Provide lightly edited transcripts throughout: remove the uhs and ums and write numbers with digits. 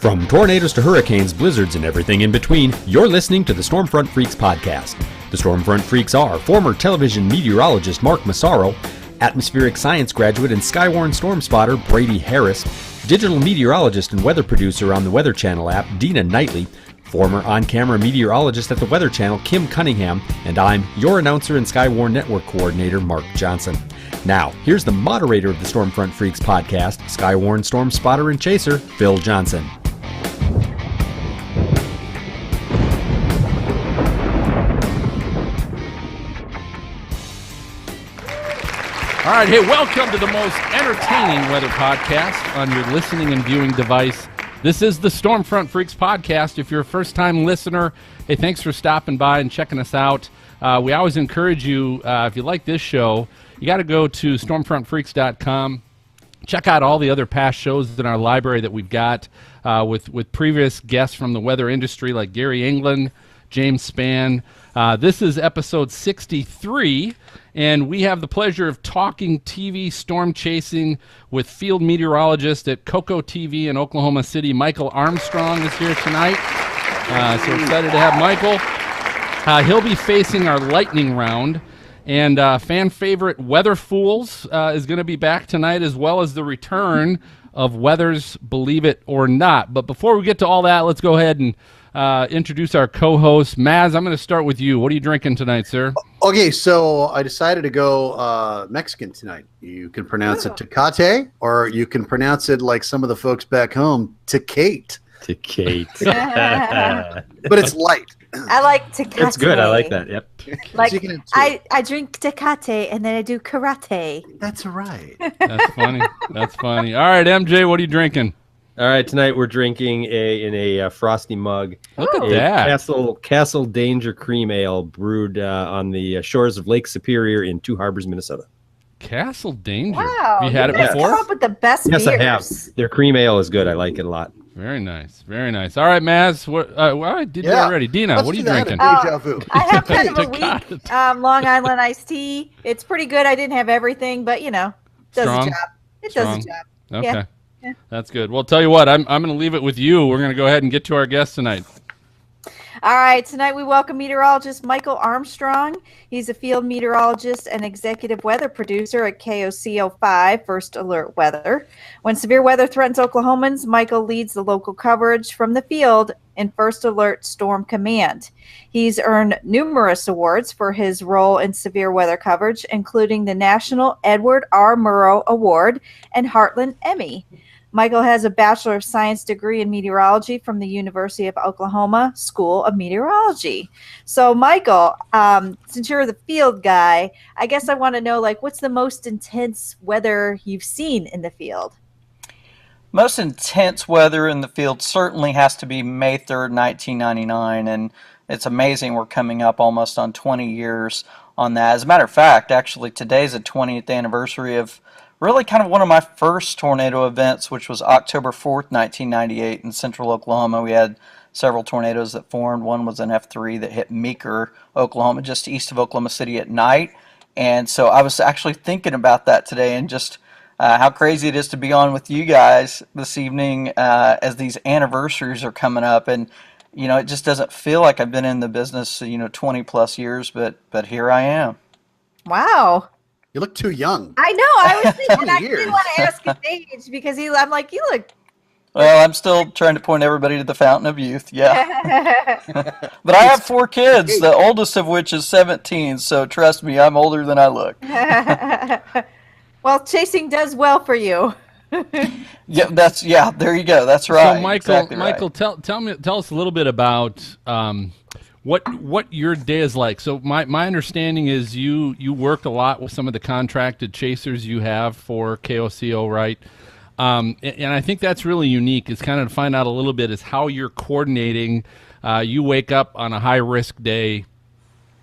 From tornadoes to hurricanes, blizzards, and everything in between, you're listening to the Stormfront Freaks podcast. The Stormfront Freaks are former television meteorologist Mark Massaro, atmospheric science graduate and Skywarn storm spotter Brady Harris, digital meteorologist and weather producer on the Weather Channel app Dina Knightley, former on-camera meteorologist at the Weather Channel Kim Cunningham, and I'm your announcer and Skywarn network coordinator Mark Johnson. Now, here's the moderator of the Stormfront Freaks podcast, Skywarn storm spotter and chaser Phil Johnson. All right, hey, welcome to the most entertaining weather podcast on your listening and viewing device. This is the Stormfront Freaks podcast. If you're a first-time listener, hey, thanks for stopping by and checking us out. We always encourage you, if you like this show, you got to go to stormfrontfreaks.com. Check out all the other past shows in our library that we've got with previous guests from the weather industry like Gary England, James Spann. This is episode 63, and we have the pleasure of talking TV storm chasing with field meteorologist at KOCO-TV in Oklahoma City. Michael Armstrong is here tonight. So excited to have Michael. He'll be facing our lightning round, and fan favorite Weather Fools is going to be back tonight, as well as the return of Weather's Believe It or Not. But before we get to all that, let's go ahead and introduce our co-host. Maz, I'm going to start with you. What are you drinking tonight, sir? Okay, so I decided to go Mexican tonight. You can pronounce it Tecate, or you can pronounce it like some of the folks back home, Tecate. Tecate. But it's light. I like Tecate. That's good. I like that. Yep. Like, I drink Tecate and then I do karate. That's right. That's funny. That's funny. All right, MJ, what are you drinking? All right, tonight we're drinking in a frosty mug. Look at that. Castle Danger Cream Ale brewed on the shores of Lake Superior in Two Harbors, Minnesota. Castle Danger. Wow. You had it guys before? come up with the best Yes, beers. I have. Their cream ale is good. I like it a lot. Very nice. Very nice. All right, Maz. What, I did that already. Dina, Let's what are you do that. drinking? Deja vu. I have kind of a Tecate. weak Long Island iced tea. It's pretty good. I didn't have everything, but, you know, does Strong? the job. It does the job. Okay. Yeah. That's good. Well, tell you what, I'm going to leave it with you. We're going to go ahead and get to our guest tonight. All right, tonight we welcome meteorologist Michael Armstrong. He's a field meteorologist and executive weather producer at KOCO-5 First Alert Weather. When severe weather threatens Oklahomans, Michael leads the local coverage from the field in First Alert Storm Command. He's earned numerous awards for his role in severe weather coverage, including the National Edward R. Murrow Award and Heartland Emmy. Michael has a Bachelor of Science degree in meteorology from the University of Oklahoma School of Meteorology. So, Michael, since you're the field guy, I guess I want to know, like, what's the most intense weather you've seen in the field? Most intense weather in the field certainly has to be May 3rd, 1999, and it's amazing we're coming up almost on 20 years on that. As a matter of fact, actually, today's the 20th anniversary of really kind of one of my first tornado events, which was October 4th, 1998 in central Oklahoma. We had several tornadoes that formed. One was an F3 that hit Meeker, Oklahoma, just east of Oklahoma City at night. And so I was actually thinking about that today and just how crazy it is to be on with you guys this evening as these anniversaries are coming up. And, you know, it just doesn't feel like I've been in the business, 20 plus years, but here I am. Wow. You look too young. I know. I was thinking, I 20 years. didn't want to ask his age because I'm like, you look. Well, I'm still trying to point everybody to the fountain of youth, yeah. But I have 4 kids, the oldest of which is 17, so trust me, I'm older than I look. Well, chasing does well for you. Yeah, there you go. That's right. So, Michael, exactly right. Michael, tell us a little bit about what your day is like. So my understanding is you work a lot with some of the contracted chasers you have for KOCO, right? And I think that's really unique, is kind of to find out a little bit is how you're coordinating. You wake up on a high-risk day.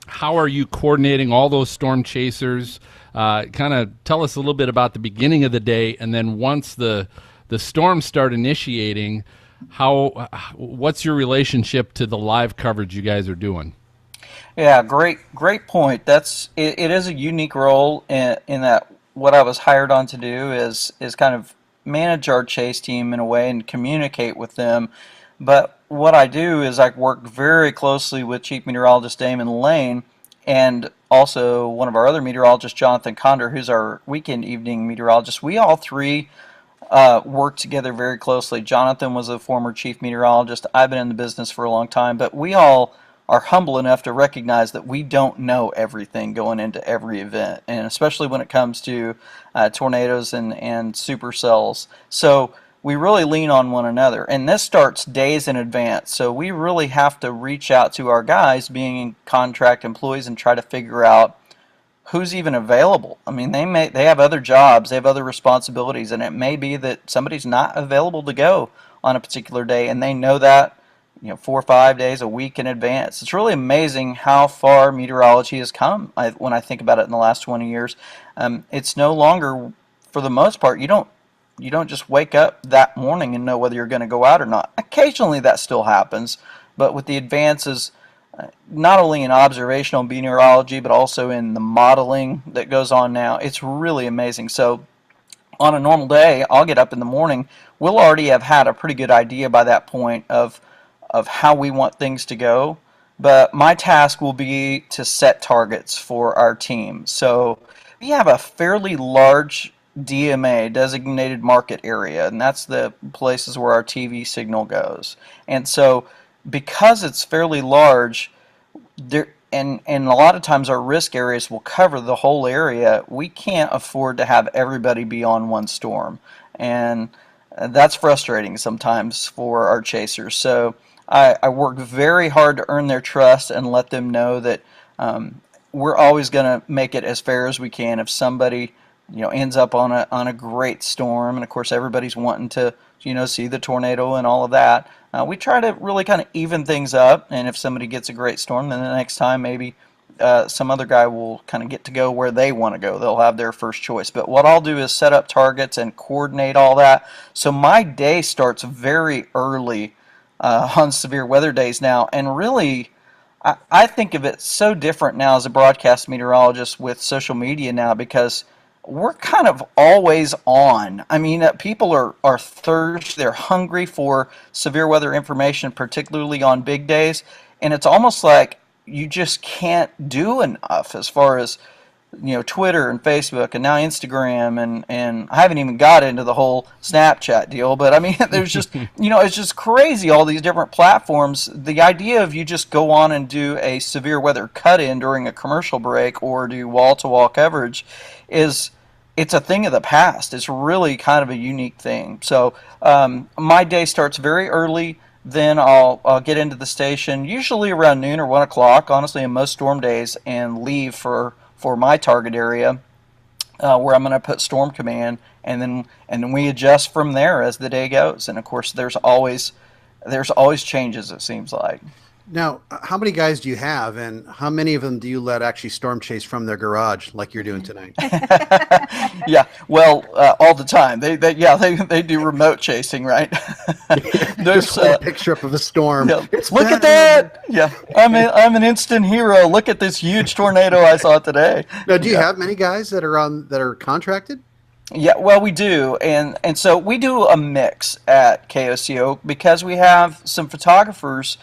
How are you coordinating all those storm chasers? Kind of tell us a little bit about the beginning of the day, and then once the storms start initiating, what's your relationship to the live coverage you guys are doing? Yeah, great point. It is a unique role in that what I was hired on to do is kind of manage our chase team in a way and communicate with them. But what I do is I work very closely with Chief Meteorologist Damon Lane and also one of our other meteorologists, Jonathan Condor, who's our weekend evening meteorologist. We all three work together very closely. Jonathan was a former chief meteorologist. I've been in the business for a long time, but we all are humble enough to recognize that we don't know everything going into every event, and especially when it comes to tornadoes and supercells. So we really lean on one another, and this starts days in advance. So we really have to reach out to our guys being contract employees and try to figure out who's even available. I mean, they have other jobs, they have other responsibilities, and it may be that somebody's not available to go on a particular day, and they know that 4 or 5 days, a week in advance. It's really amazing how far meteorology has come. When I think about it in the last 20 years, it's no longer, for the most part, you don't just wake up that morning and know whether you're going to go out or not. Occasionally that still happens, but with the advances not only in observational meteorology but also in the modeling that goes on now, it's really amazing. So on a normal day, I'll get up in the morning, we'll already have had a pretty good idea by that point of how we want things to go, but my task will be to set targets for our team. So we have a fairly large DMA, designated market area, and that's the places where our TV signal goes. And so because it's fairly large, and a lot of times our risk areas will cover the whole area, we can't afford to have everybody be on one storm, and that's frustrating sometimes for our chasers. So I work very hard to earn their trust and let them know that we're always going to make it as fair as we can. If somebody ends up on a great storm, and of course everybody's wanting to see the tornado and all of that, we try to really kind of even things up. And if somebody gets a great storm, then the next time maybe some other guy will kind of get to go where they want to go. They'll have their first choice. But what I'll do is set up targets and coordinate all that. So my day starts very early on severe weather days now, and really I think of it so different now as a broadcast meteorologist with social media now, because we're kind of always on. I mean, people are thirsty, they're hungry for severe weather information, particularly on big days, and it's almost like you just can't do enough as far as Twitter and Facebook and now Instagram, and I haven't even got into the whole Snapchat deal, but I mean there's just it's just crazy, all these different platforms. The idea of you just go on and do a severe weather cut-in during a commercial break or do wall-to-wall coverage it's a thing of the past. It's really kind of a unique thing. So my day starts very early. Then I'll get into the station usually around noon or 1 o'clock, honestly, in most storm days, and leave for my target area where I'm going to put storm command, and then we adjust from there as the day goes. And of course there's always changes, it seems like. Now, how many guys do you have, and how many of them do you let actually storm chase from their garage like you're doing tonight? Yeah, well, all the time. They do remote chasing, right? There's a picture up of a storm. Yeah. Look at that! Yeah, I'm an instant hero. Look at this huge tornado I saw today. Now, do you have many guys that are contracted? Yeah, well, we do, and so we do a mix at KOCO because we have some photographers.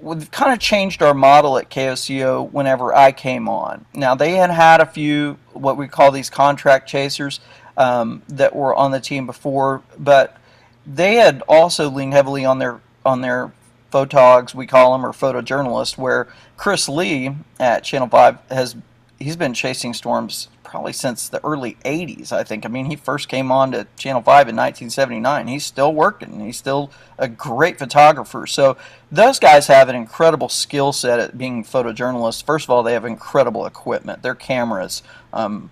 We've kind of changed our model at KOCO whenever I came on. Now, they had a few what we call these contract chasers that were on the team before, but they had also leaned heavily on their photogs, we call them, or photojournalists, where Chris Lee at Channel 5 he's been chasing storms probably since the early 80s, I think. I mean, he first came on to Channel 5 in 1979. He's still working. He's still a great photographer. So those guys have an incredible skill set at being photojournalists. First of all, they have incredible equipment. Their cameras, a lot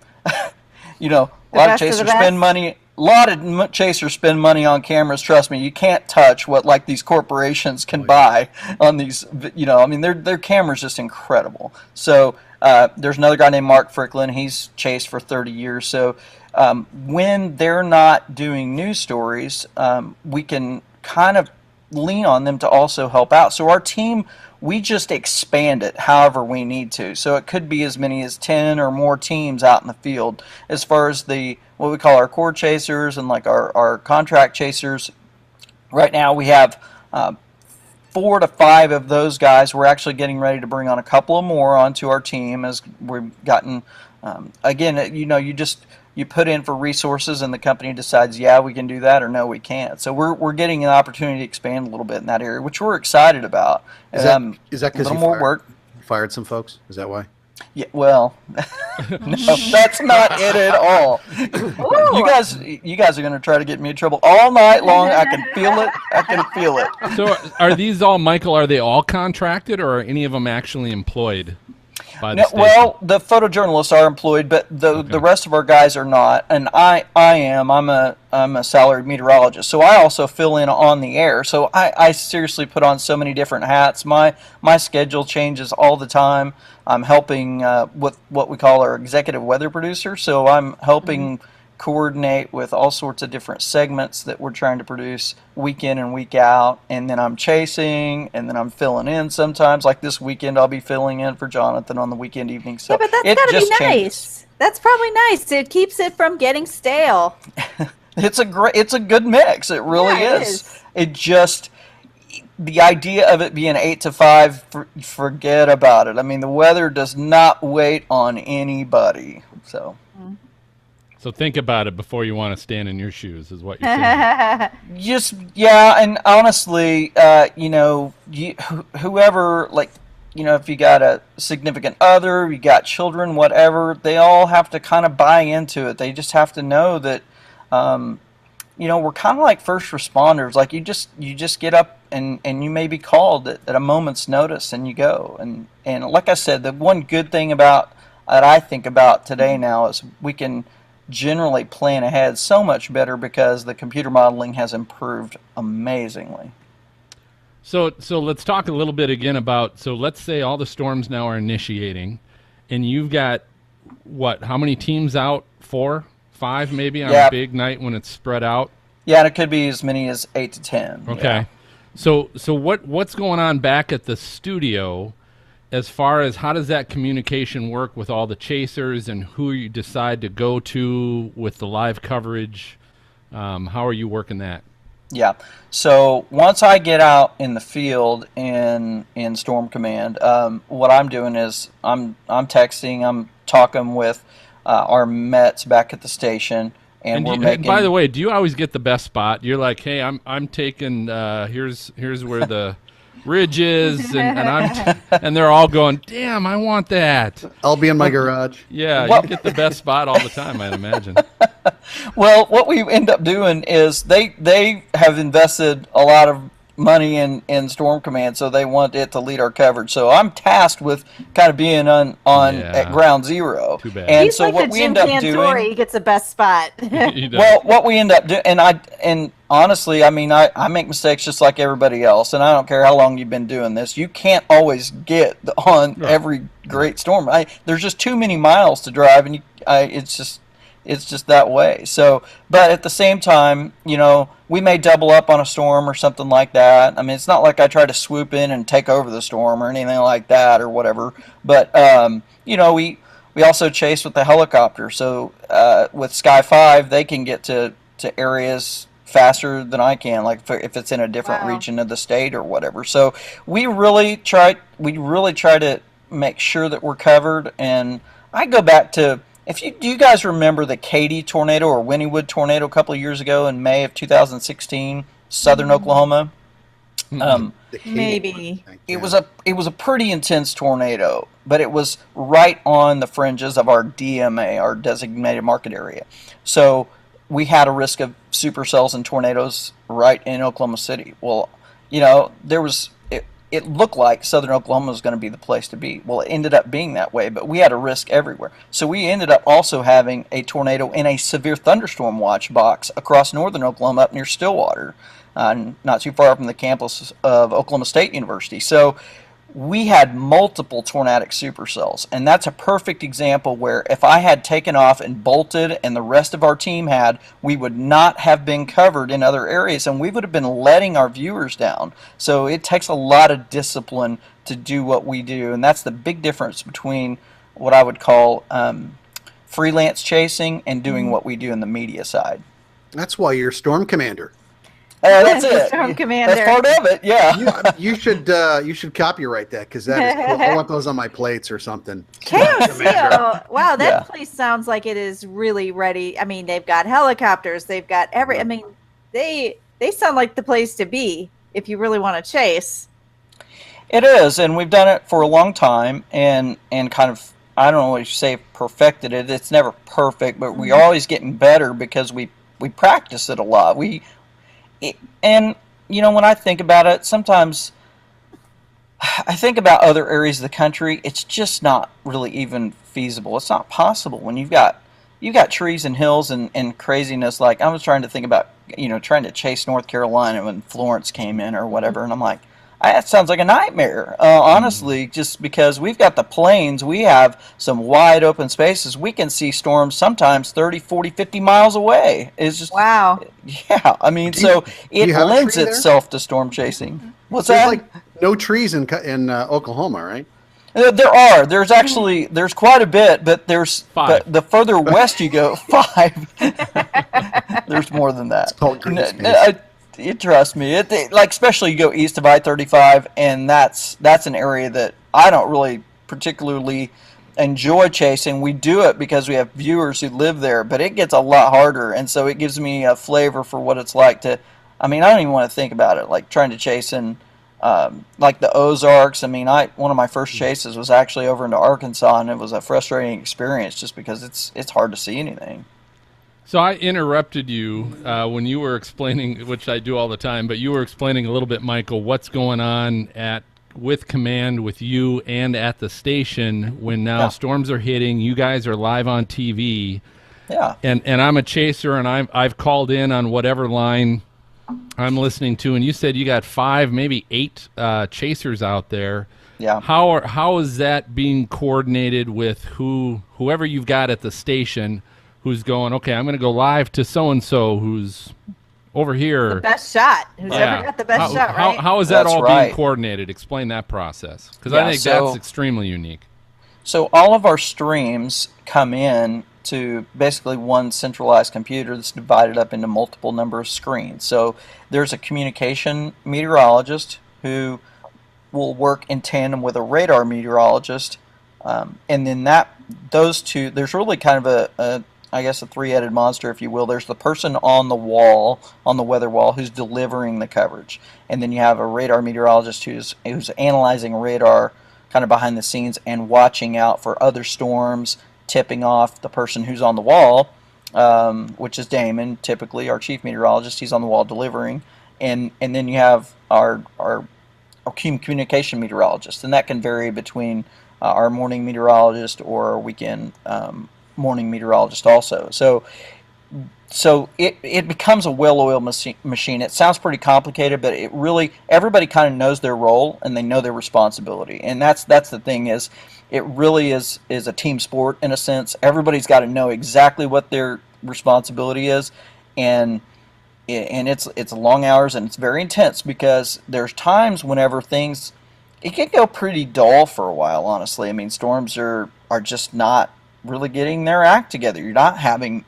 of chasers spend money. A lot of chasers spend money on cameras. Trust me, you can't touch what like these corporations can buy on these. I mean, their camera's just incredible. So there's another guy named Mark Fricklin. He's chased for 30 years. So when they're not doing news stories, we can kind of lean on them to also help out. So our team, we just expand it however we need to. So it could be as many as 10 or more teams out in the field. As far as what we call our core chasers and like our contract chasers, right now we have 4 to 5 of those guys. We're actually getting ready to bring on a couple of more onto our team as we've gotten, again, you put in for resources and the company decides, yeah, we can do that, or no, we can't. So we're getting an opportunity to expand a little bit in that area, which we're excited about. Is that because you fired some folks? Is that why? Yeah, well, no, that's not it at all. You guys are going to try to get me in trouble all night long. I can feel it. I can feel it. So are these all, Michael, are they all contracted, or are any of them actually employed by the station? Well, the photojournalists are employed, but the rest of our guys are not. And I am. I'm a salaried meteorologist, so I also fill in on the air. So I seriously put on so many different hats. My schedule changes all the time. I'm helping with what we call our executive weather producer. So I'm helping coordinate with all sorts of different segments that we're trying to produce week in and week out. And then I'm chasing, and then I'm filling in sometimes. Like this weekend, I'll be filling in for Jonathan on the weekend evening. So yeah, but that's got to be nice. Changes. That's probably nice. It keeps it from getting stale. It's a good mix. It really is. It just, the idea of it being 8 to 5, forget about it. I mean, the weather does not wait on anybody. So think about it before you want to stand in your shoes, is what you're saying. And honestly, whoever, like, if you got a significant other, you got children, whatever, they all have to kind of buy into it. They just have to know that, we're kind of like first responders. Like you just get up and you may be called at a moment's notice, and you go. And like I said, the one good thing that I think about today now is we can generally plan ahead so much better because the computer modeling has improved amazingly. So let's talk a little bit again about, so let's say all the storms now are initiating, and you've got, how many teams out? 4, 5 maybe on a big night when it's spread out? Yeah, and it could be as many as 8 to 10. Okay. Yeah. So what's going on back at the studio as far as how does that communication work with all the chasers and who you decide to go to with the live coverage? How are you working that? Yeah. So once I get out in the field in Storm Command, what I'm doing is I'm texting, I'm talking with our Mets back at the station, and and by the way, do you always get the best spot? You're like, hey, I'm taking here's where the ridge is, and they're all going, damn, I want that. I'll be in my garage. Yeah, you get the best spot all the time, I'd imagine. Well, what we end up doing is they have invested a lot of money in Storm Command, so they want it to lead our coverage. So I'm tasked with kind of being on at ground zero. Too bad. And he's so like what the we Jim end up Cantori, doing, he gets the best spot. well, what we end up doing, and honestly, I mean, I make mistakes just like everybody else, and I don't care how long you've been doing this. You can't always get on every great storm. There's just too many miles to drive, and it's just that way. So, but at the same time, we may double up on a storm or something like that. I mean, it's not like I try to swoop in and take over the storm or anything like that or whatever. But, we also chase with the helicopter. So with Sky 5, they can get to areas faster than I can, like if it's in a different region of the state or whatever. So we really try to make sure that we're covered. And I go back to, do you guys remember the Katy tornado or Wynnewood tornado a couple of years ago in May of 2016, southern Oklahoma? Maybe. It was a pretty intense tornado, but it was right on the fringes of our DMA, our designated market area. So we had a risk of supercells and tornadoes right in Oklahoma City. Well, it looked like southern Oklahoma was going to be the place to be. Well, it ended up being that way, but we had a risk everywhere. So we ended up also having a tornado in a severe thunderstorm watch box across northern Oklahoma up near Stillwater, not too far from the campus of Oklahoma State University. So we had multiple tornadic supercells, and that's a perfect example where if I had taken off and bolted and the rest of our team had, we would not have been covered in other areas, and we would have been letting our viewers down. So it takes a lot of discipline to do what we do, and that's the big difference between what I would call freelance chasing and doing what we do in the media side. That's why you're Storm Commander. That's it. Storm Commander. That's part of it. Yeah. You should copyright that, because that is cool. I want those on my plates or something. KOCO. Wow, that Yeah. place sounds like it is really ready. I mean, they've got helicopters. They've got I mean, they sound like the place to be if you really want to chase. It is, and we've done it for a long time, and kind of, I don't know what you say, perfected it. It's never perfect, but we're always getting better because we practice it a lot. And, you know, when I think about it, sometimes I think about other areas of the country. It's just not really even feasible. It's not possible when you've got trees and hills and craziness. Like, I was trying to think about, you know, trying to chase North Carolina when Florence came in or whatever, and I'm like, that sounds like a nightmare, honestly, just because we've got the plains, we have some wide open spaces. We can see storms sometimes 30, 40, 50 miles away. It's just, wow. Yeah, I mean, so it lends itself to storm chasing. What's There's that? like no trees in Oklahoma, right? There's actually, there's quite a bit, but there's, 5. the further west you go, 5. There's more than that. It's called green space. You trust me, like, especially you go east of I-35, and that's an area that I don't really particularly enjoy chasing. We do it because we have viewers who live there, but it gets a lot harder, and so it gives me a flavor for what it's like to, I mean, I don't even want to think about it, like trying to chase in like the Ozarks. I mean, one of my first chases was actually over into Arkansas, and it was a frustrating experience just because it's hard to see anything. So I interrupted you when you were explaining, which I do all the time, but you were explaining a little bit, Michael, what's going on with command with you and at the station when now storms are hitting. You guys are live on TV. Yeah. And I'm a chaser, and I've called in on whatever line I'm listening to, and you said you got 5, maybe 8 chasers out there. Yeah. How is that being coordinated with whoever you've got at the station? Who's going, okay, I'm going to go live to so-and-so who's over here. The best shot. Who's ever got the best shot, right? How is that That's all right. being coordinated? Explain that process. Because Yeah, I think that's extremely unique. So all of our streams come in to basically one centralized computer that's divided up into multiple number of screens. So there's a communication meteorologist who will work in tandem with a radar meteorologist. And then those two, there's really kind of a three-headed monster, if you will. There's the person on the wall, on the weather wall, who's delivering the coverage. And then you have a radar meteorologist who's analyzing radar kind of behind the scenes and watching out for other storms, tipping off the person who's on the wall, which is Damon, typically our chief meteorologist. He's on the wall delivering. And then you have our communication meteorologist, and that can vary between our morning meteorologist or our weekend morning meteorologist also. So it becomes a well-oiled machine. It sounds pretty complicated, but it really, everybody kind of knows their role and they know their responsibility. And that's the thing, is it really is a team sport in a sense. Everybody's got to know exactly what their responsibility is, and it's long hours and it's very intense, because there's times whenever it can go pretty dull for a while, honestly. I mean, storms are just not really getting their act together. You're not having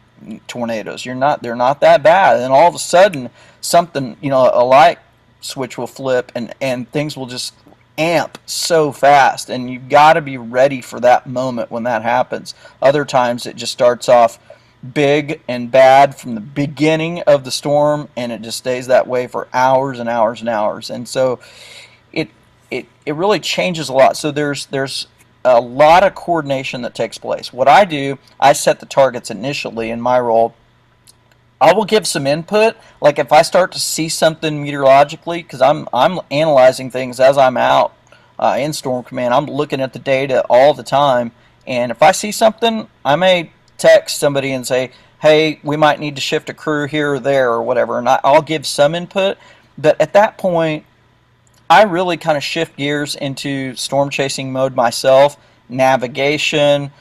tornadoes. They're not that bad. And all of a sudden, something, a light switch will flip and things will just amp so fast. And you've got to be ready for that moment when that happens. Other times it just starts off big and bad from the beginning of the storm, and it just stays that way for hours and hours and hours. And so it really changes a lot. So there's a lot of coordination that takes place. What I do, I set the targets initially in my role. I will give some input, like if I start to see something meteorologically, because I'm analyzing things as I'm out in Storm Command. I'm looking at the data all the time, and if I see something, I may text somebody and say, hey, we might need to shift a crew here or there or whatever, and I'll give some input. But at that point, I really kind of shift gears into storm chasing mode myself, navigation,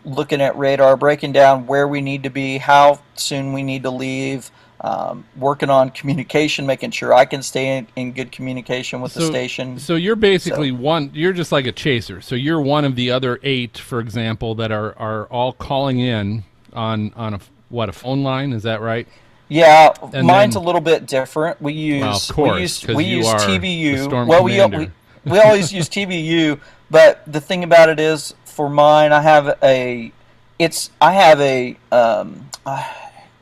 looking at radar, breaking down where we need to be, how soon we need to leave, working on communication, making sure I can stay in good communication with the station. So you're basically you're just like a chaser. So you're one of the other 8, for example, that are all calling in on a phone line, is that right? Yeah, and mine's a little bit different. We use TVU. Well, we always use TVU, but the thing about it is, for mine, I have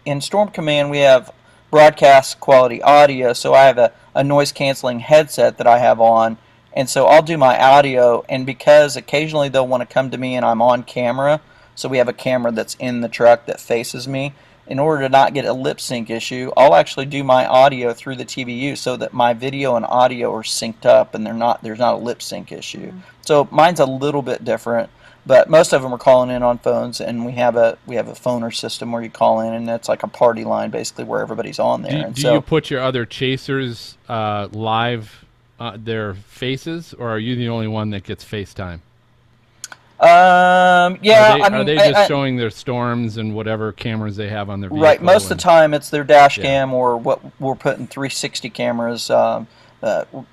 in Storm Command we have broadcast quality audio, so I have a noise canceling headset that I have on, and so I'll do my audio, and because occasionally they'll want to come to me and I'm on camera, so we have a camera that's in the truck that faces me. In order to not get a lip sync issue, I'll actually do my audio through the TVU so that my video and audio are synced up and there's not a lip sync issue. Mm-hmm. So mine's a little bit different, but most of them are calling in on phones, and we have a phoner system where you call in, and that's like a party line basically where everybody's on there. Do you put your other chasers live their faces, or are you the only one that gets FaceTime? Yeah. Are they just showing their storms and whatever cameras they have on their vehicle? Right. Most of the time, it's their dash cam, or what we're putting 360 cameras,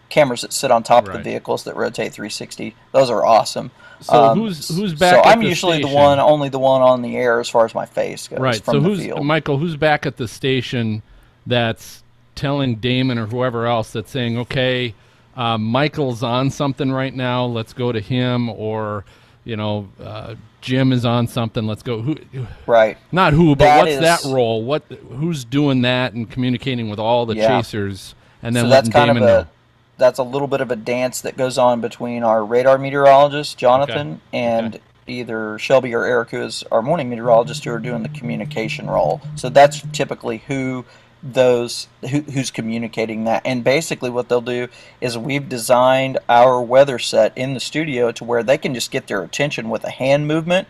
cameras that sit on top of the vehicles that rotate 360. Those are awesome. So who's back? So at I'm the usually station? only the one on the air as far as my face goes. Right. From So the field. Michael? Who's back at the station that's telling Damon or whoever else that's saying, okay, Michael's on something right now, let's go to him, or Jim is on something, let's go. Who? Right. Not who, but what's that role? Who's doing that and communicating with all the chasers, and then letting Damon know? That's a little bit of a dance that goes on between our radar meteorologist, Jonathan, and either Shelby or Eric, who is our morning meteorologist, who are doing the communication role. So that's typically who's communicating that. And basically what they'll do is we've designed our weather set in the studio to where they can just get their attention with a hand movement,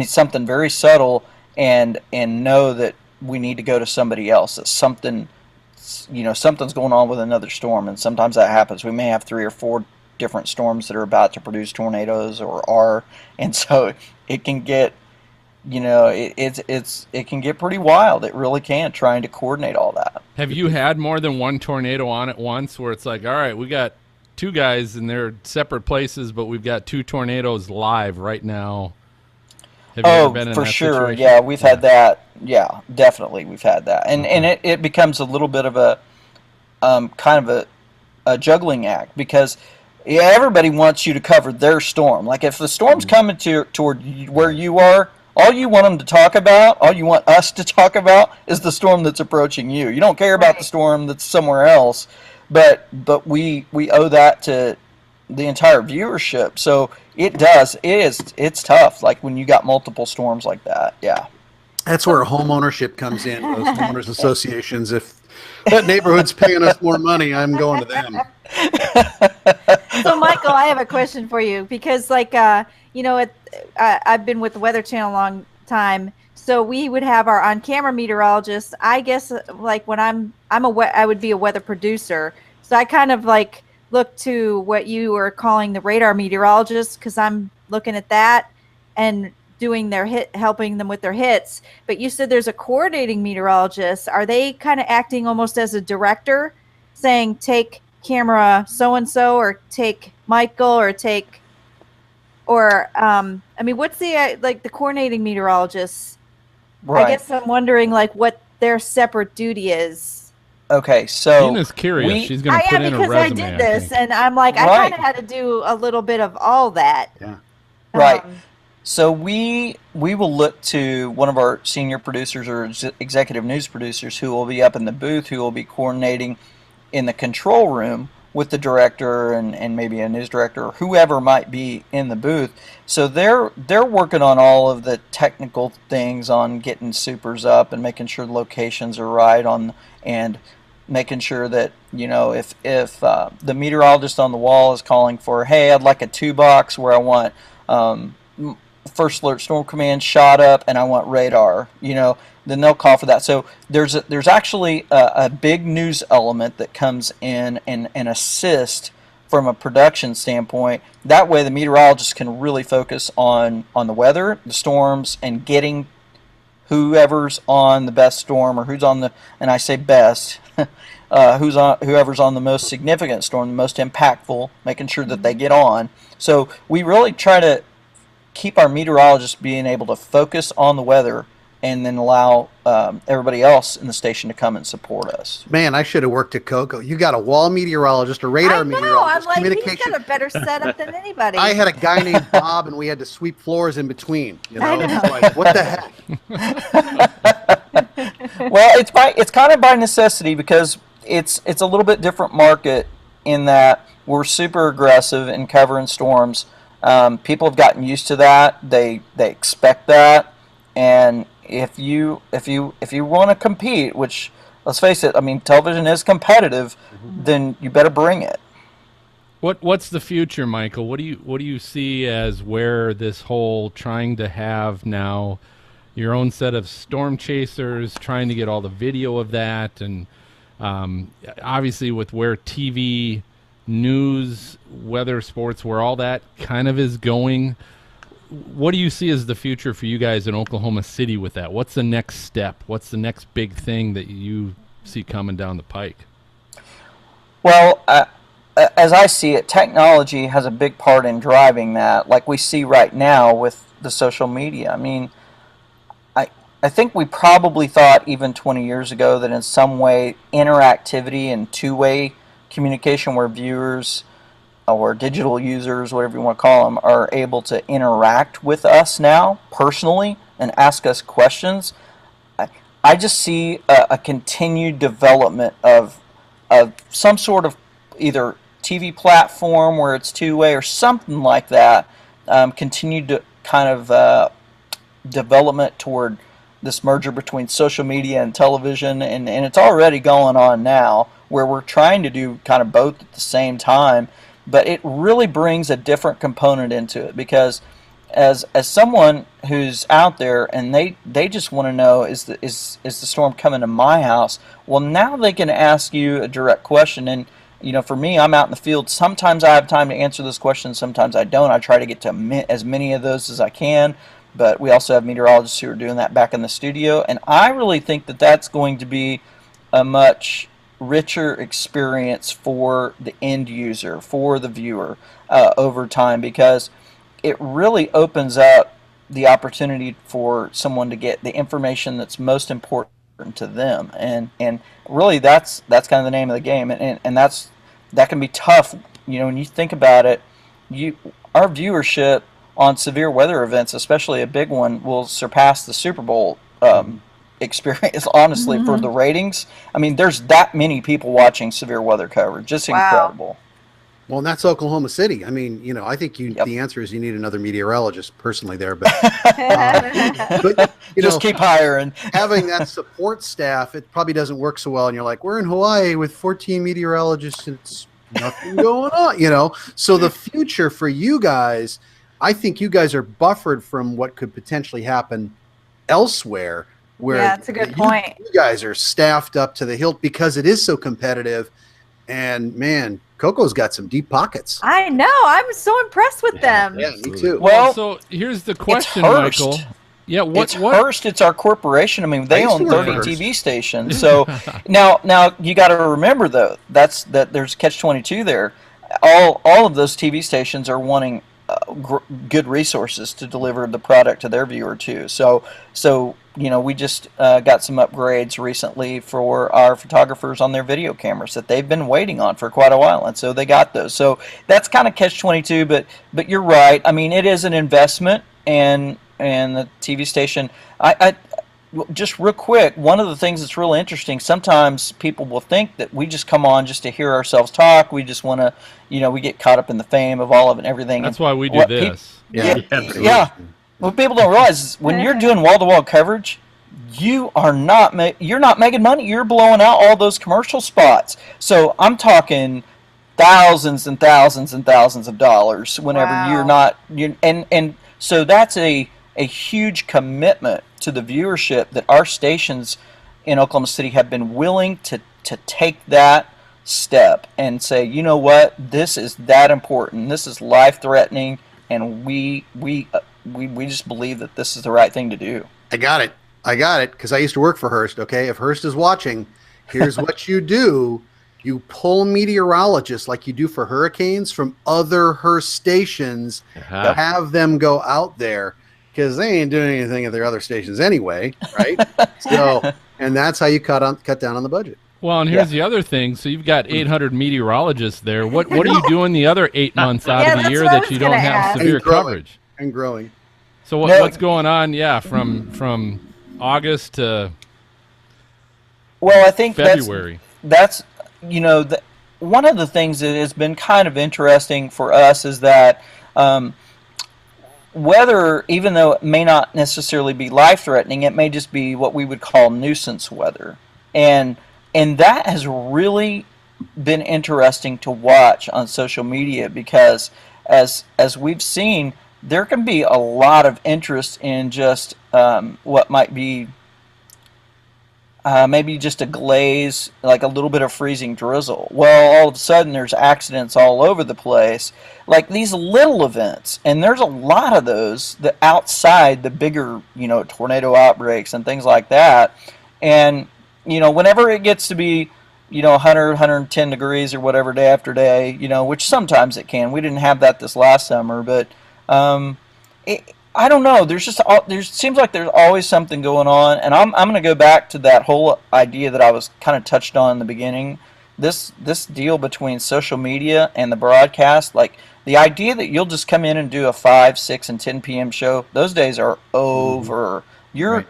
something very subtle, and know that we need to go to somebody else. That something's going on with another storm, and sometimes that happens. We may have 3 or 4 different storms that are about to produce tornadoes or are, and so it can get it can get pretty wild. It really can, trying to coordinate all that. Have you had more than one tornado on at once where it's like, all right, we got 2 guys and they're separate places, but we've got 2 tornadoes live right now? Have you ever been in for that sure. situation? Yeah, we've had that. Yeah, definitely we've had that. And it becomes a little bit of a kind of a juggling act, because everybody wants you to cover their storm. Like if the storm's coming toward where you are, all you want them to talk about, all you want us to talk about, is the storm that's approaching you. You don't care about the storm that's somewhere else, but we owe that to the entire viewership. So it's tough. Like when you got multiple storms like that, yeah. That's where home ownership comes in. Those homeowners associations. If that neighborhood's paying us more money, I'm going to them. So, Michael, I have a question for you, because, I've been with the Weather Channel a long time. So we would have our on-camera meteorologist. I guess, like when I would be a weather producer. So I kind of look to what you were calling the radar meteorologist, because I'm looking at that and doing helping them with their hits. But you said there's a coordinating meteorologist. Are they kind of acting almost as a director, saying take camera so-and-so, or take Michael, or what's the coordinating meteorologists? Right. I guess I'm wondering what their separate duty is. Okay, so Tina's curious. She's going to put in a resume. I did this, and I'm I kind of had to do a little bit of all that. Yeah. Right. So we will look to one of our senior producers or executive news producers who will be up in the booth, who will be coordinating in the control room with the director and maybe a news director or whoever might be in the booth. So they're working on all of the technical things, on getting supers up and making sure the locations are right, and making sure that if the meteorologist on the wall is calling for, hey, I'd like a 2-box where I want First Alert Storm Command shot up and I want radar, then they'll call for that. So there's actually a big news element that comes in and assist from a production standpoint. That way the meteorologists can really focus on the weather, the storms, and getting whoever's on the best storm, or who's on the, and I say best, whoever's on the most significant storm, the most impactful, making sure that they get on. So we really try to keep our meteorologists being able to focus on the weather, and then allow everybody else in the station to come and support us. Man, I should have worked at KOCO. You got a wall meteorologist, a radar meteorologist, I'm like, communication. he's got a better setup than anybody. I had a guy named Bob, and we had to sweep floors in between. You know, I know. It's like, what the heck? Well, it's kind of by necessity, because it's a little bit different market in that we're super aggressive in covering storms. People have gotten used to that. They expect that, and if you want to compete, which, let's face it, I mean, television is competitive, then you better bring it. What's the future, Michael? What do you see as where this whole trying to have now your own set of storm chasers, trying to get all the video of that, and obviously with where TV, news, weather, sports, where all that kind of is going? What do you see as the future for you guys in Oklahoma City with that? What's the next step? What's the next big thing that you see coming down the pike? Well, as I see it, technology has a big part in driving that, like we see right now with the social media. I mean, I think we probably thought even 20 years ago that in some way interactivity and two-way communication, where viewers or digital users, whatever you want to call them, are able to interact with us now personally and ask us questions. I just see a continued development of some sort of either TV platform where it's two-way or something like that, continued to kind of development toward this merger between social media and television, and it's already going on now, where we're trying to do kind of both at the same time. But it really brings a different component into it, because as someone who's out there and they just want to know, is the storm coming to my house? Well, now they can ask you a direct question. And you know, for me, I'm out in the field. Sometimes I have time to answer those questions, sometimes I don't. I try to get to as many of those as I can, but we also have meteorologists who are doing that back in the studio. And I really think that that's going to be a much richer experience for the end user, for the viewer, over time, because it really opens up the opportunity for someone to get the information that's most important to them, and really that's kind of the name of the game, and that can be tough. You know, when you think about it, our viewership on severe weather events, especially a big one, will surpass the Super Bowl experience, honestly, for the ratings. I mean, there's that many people watching severe weather coverage. Just incredible. Well, and that's Oklahoma City. I mean, you know, I think the answer is you need another meteorologist personally there, but, but you just keep hiring. Having that support staff, it probably doesn't work so well. And you're like, we're in Hawaii with 14 meteorologists and it's nothing going on, you know? So the future for you guys, I think you guys are buffered from what could potentially happen elsewhere. Where that's a good point. You guys are staffed up to the hilt because it is so competitive. And man, KOCO's got some deep pockets. I know. I'm so impressed with them. Yeah, me too. Well, so here's the question, Michael. Yeah, it's Hearst. It's our corporation. I mean, they own 30 TV stations. So now you got to remember though, that there's catch-22 there. All of those TV stations are wanting good resources to deliver the product to their viewer too. So you know, we just got some upgrades recently for our photographers on their video cameras that they've been waiting on for quite a while, and so they got those. So that's kind of catch-22, but you're right. I mean, it is an investment, and the TV station. I just real quick, one of the things that's really interesting, sometimes people will think that we just come on just to hear ourselves talk. We just want to, you know, we get caught up in the fame of all of it and everything. That's why we do this. Yeah. What people don't realize is when you're doing wall-to-wall coverage, you're not making money. You're blowing out all those commercial spots. So I'm talking thousands and thousands and thousands of dollars whenever you're not. And so that's a huge commitment to the viewership that our stations in Oklahoma City have been willing to take that step and say, you know what, this is that important, this is life threatening, and we just believe that this is the right thing to do. I got it because I used to work for Hearst. Okay, if Hearst is watching, here's what you do. You pull meteorologists like you do for hurricanes from other Hearst stations, have them go out there because they ain't doing anything at their other stations anyway, right? So, and that's how you cut down on the budget. Well, and here's the other thing. So you've got 800 meteorologists there. What are you doing the other 8 months out of the year that you don't have severe coverage? And growing. So what's going on? Yeah, from August to I think February. That's one of the things that has been kind of interesting for us is that weather, even though it may not necessarily be life-threatening, it may just be what we would call nuisance weather, and that has really been interesting to watch on social media because as we've seen, there can be a lot of interest in just what might be maybe just a glaze, like a little bit of freezing drizzle. Well, all of a sudden there's accidents all over the place, like these little events, and there's a lot of those that outside the bigger, tornado outbreaks and things like that. And whenever it gets to be 100, 110 degrees or whatever day after day, which sometimes it can. We didn't have that this last summer, but I don't know. There seems like there's always something going on, and I'm going to go back to that whole idea that I was kind of touched on in the beginning. This deal between social media and the broadcast, like the idea that you'll just come in and do a 5, 6, and 10 p.m. show, those days are over. You're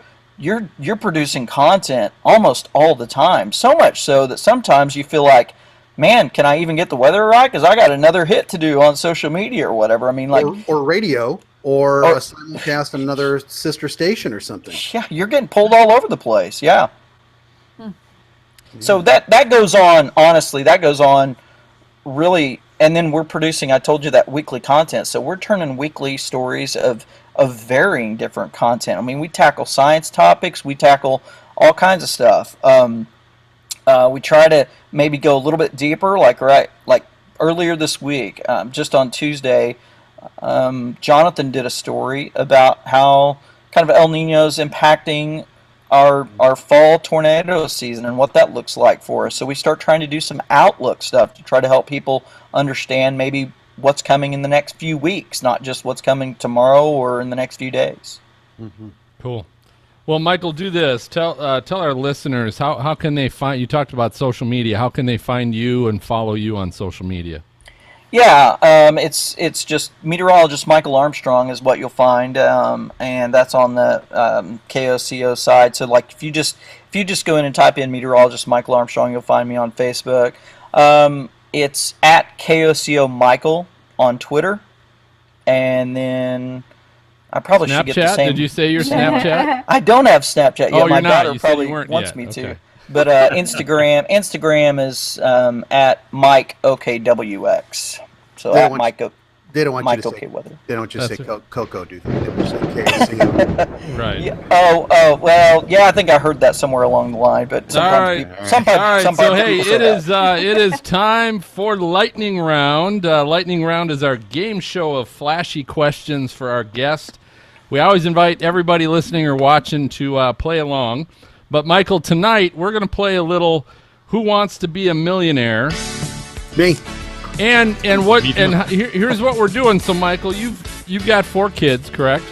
producing content almost all the time, so much so that sometimes you feel like, man, can I even get the weather right? Because I got another hit to do on social media or whatever. I mean, like or radio. Or a simulcast on another sister station or something. Yeah, you're getting pulled all over the place. Yeah. So that goes on. Honestly, that goes on really. And then we're producing. I told you that weekly content. So we're turning weekly stories of varying different content. I mean, we tackle science topics. We tackle all kinds of stuff. We try to maybe go a little bit deeper. Like earlier this week, just on Tuesday. Jonathan did a story about how kind of El Nino's impacting our fall tornado season and what that looks like for us. So we start trying to do some outlook stuff to try to help people understand maybe what's coming in the next few weeks, not just what's coming tomorrow or in the next few days. Mm-hmm. Cool. Well, Michael, do this. Tell our listeners how can they find you. Talked about social media. How can they find you and follow you on social media? Yeah, it's just meteorologist Michael Armstrong is what you'll find, and that's on the KOCO side. So, like, if you just go in and type in meteorologist Michael Armstrong, you'll find me on Facebook. It's at KOCO Michael on Twitter, and then I probably should get the same. Did you say your Snapchat? I don't have Snapchat yet. Oh, my you're not. daughter You probably said you weren't wants yet. me to. Okay. But Instagram is at Mike OKWX. So at Mike. They don't want Mike you to OK say. Weather. They don't want you to say Coco, do they? They want you to say KOCO. Right. Yeah. Oh. Well, yeah. I think I heard that somewhere along the line. But sometimes, sometimes So hey, people say it is time for lightning round. Lightning round is our game show of flashy questions for our guest. We always invite everybody listening or watching to play along. But Michael, tonight we're going to play a little Who Wants to Be a Millionaire? Me. And here's what we're doing. So Michael, you've got 4 kids, correct?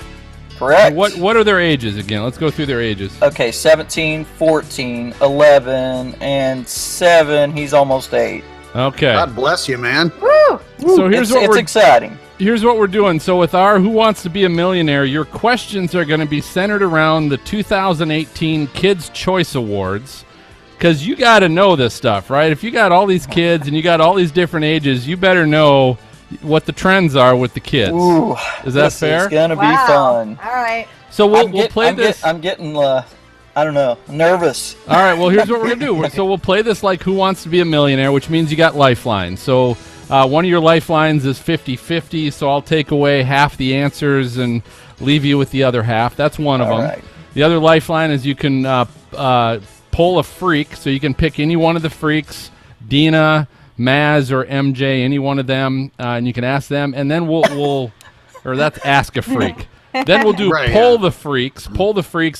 Correct. What are their ages again? Let's go through their ages. Okay, 17, 14, 11, and 7. He's almost 8. Okay. God bless you, man. Woo! So here's it's exciting. Here's what we're doing. So with our Who Wants to Be a Millionaire, your questions are going to be centered around the 2018 Kids' Choice Awards, because you got to know this stuff, right? If you got all these kids and you got all these different ages, you better know what the trends are with the kids. Ooh, is that fair? It's going to be fun. All right. So we'll play this. I'm getting, I don't know, nervous. All right, well, here's what we're going to do. So we'll play this like Who Wants to Be a Millionaire, which means you got lifelines. So one of your lifelines is 50-50, so I'll take away half the answers and leave you with the other half. That's one of them. Right. The other lifeline is you can pull a freak, so you can pick any one of the freaks Dina, Maz, or MJ, any one of them, and you can ask them, and then we'll or that's Ask a Freak. Then we'll do Poll the Freaks,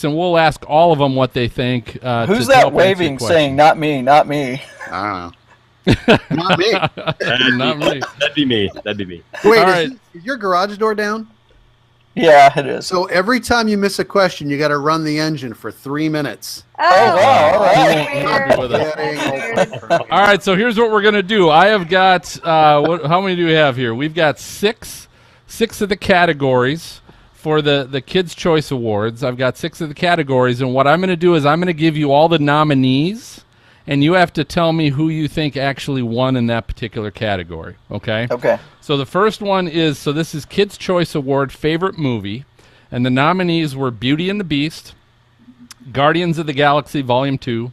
and we'll ask all of them what they think. Who's that waving saying, not me, not me? I don't know. Not me. Not me. That'd be me. Wait, All right. is your garage door down? Yeah, it is. So every time you miss a question, you got to run the engine for 3 minutes. Oh, wow, all right. Happy with us. All right, so here's what we're going to do. I have got, how many do we have here? We've got six of the categories for the Kids' Choice Awards. I've got 6 of the categories, and what I'm going to do is I'm going to give you all the nominees, and you have to tell me who you think actually won in that particular category, okay? Okay. So the first one is, this is Kids' Choice Award Favorite Movie, and the nominees were Beauty and the Beast, Guardians of the Galaxy Volume 2,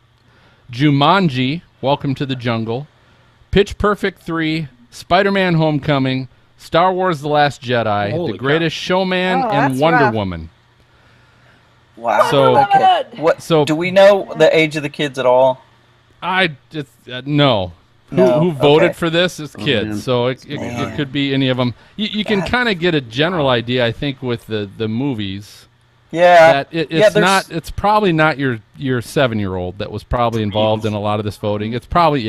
Jumanji, Welcome to the Jungle, Pitch Perfect 3, Spider-Man Homecoming, Star Wars The Last Jedi, Holy The Greatest Showman, and that's Wonder rough. Woman. Wow. So- okay. What? so- Do we know the age of the kids at all? I just, no. No, Who voted okay. for this is kids, man. so it could be any of them. You can kind of get a general idea, I think, with the movies. Yeah. That it's there's- not. It's probably not your 7-year-old that was probably involved in a lot of this voting. It's probably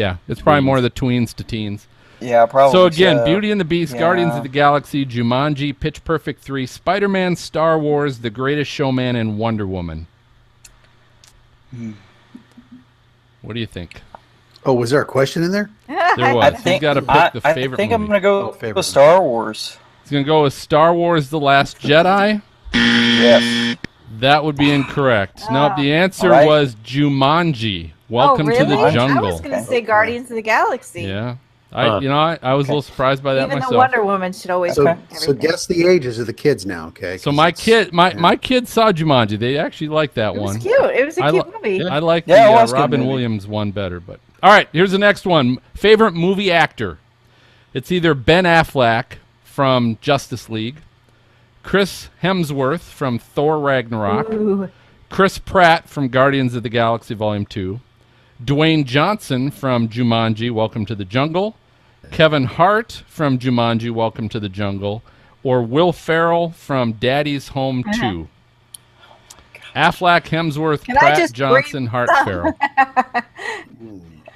more the tweens to teens. Yeah, probably. So again, Beauty and the Beast, Yeah. Guardians of the Galaxy, Jumanji, Pitch Perfect 3, Spider-Man, Star Wars, The Greatest Showman, and Wonder Woman. What do you think? Oh, was there a question in there? There was. He's got to pick the favorite I think movie. I'm going to go favorite with Star Wars. He's going to go with Star Wars The Last Jedi. Yes. That would be incorrect. No, the answer All right. was Jumanji. Welcome oh, to really? the Jungle. I was going to say Guardians of the Galaxy. Yeah. I was a little surprised by that Even myself. though Wonder Woman should always So, pick so everything. guess the ages of the kids now, okay? So 'Cause my it's- kids saw Jumanji. They actually liked that It was one. cute. It was a cute movie. I like Yeah, it the was a good Robin movie. Williams one better. But all right, here's the next one. Favorite movie actor. It's either Ben Affleck from Justice League, Chris Hemsworth from Thor Ragnarok, Ooh. Chris Pratt from Guardians of the Galaxy Volume 2, Dwayne Johnson from Jumanji, Welcome to the Jungle, Kevin Hart from Jumanji, Welcome to the Jungle, or Will Ferrell from Daddy's Home 2. Affleck, Hemsworth, Can I Pratt, just Johnson, Hart, Ferrell.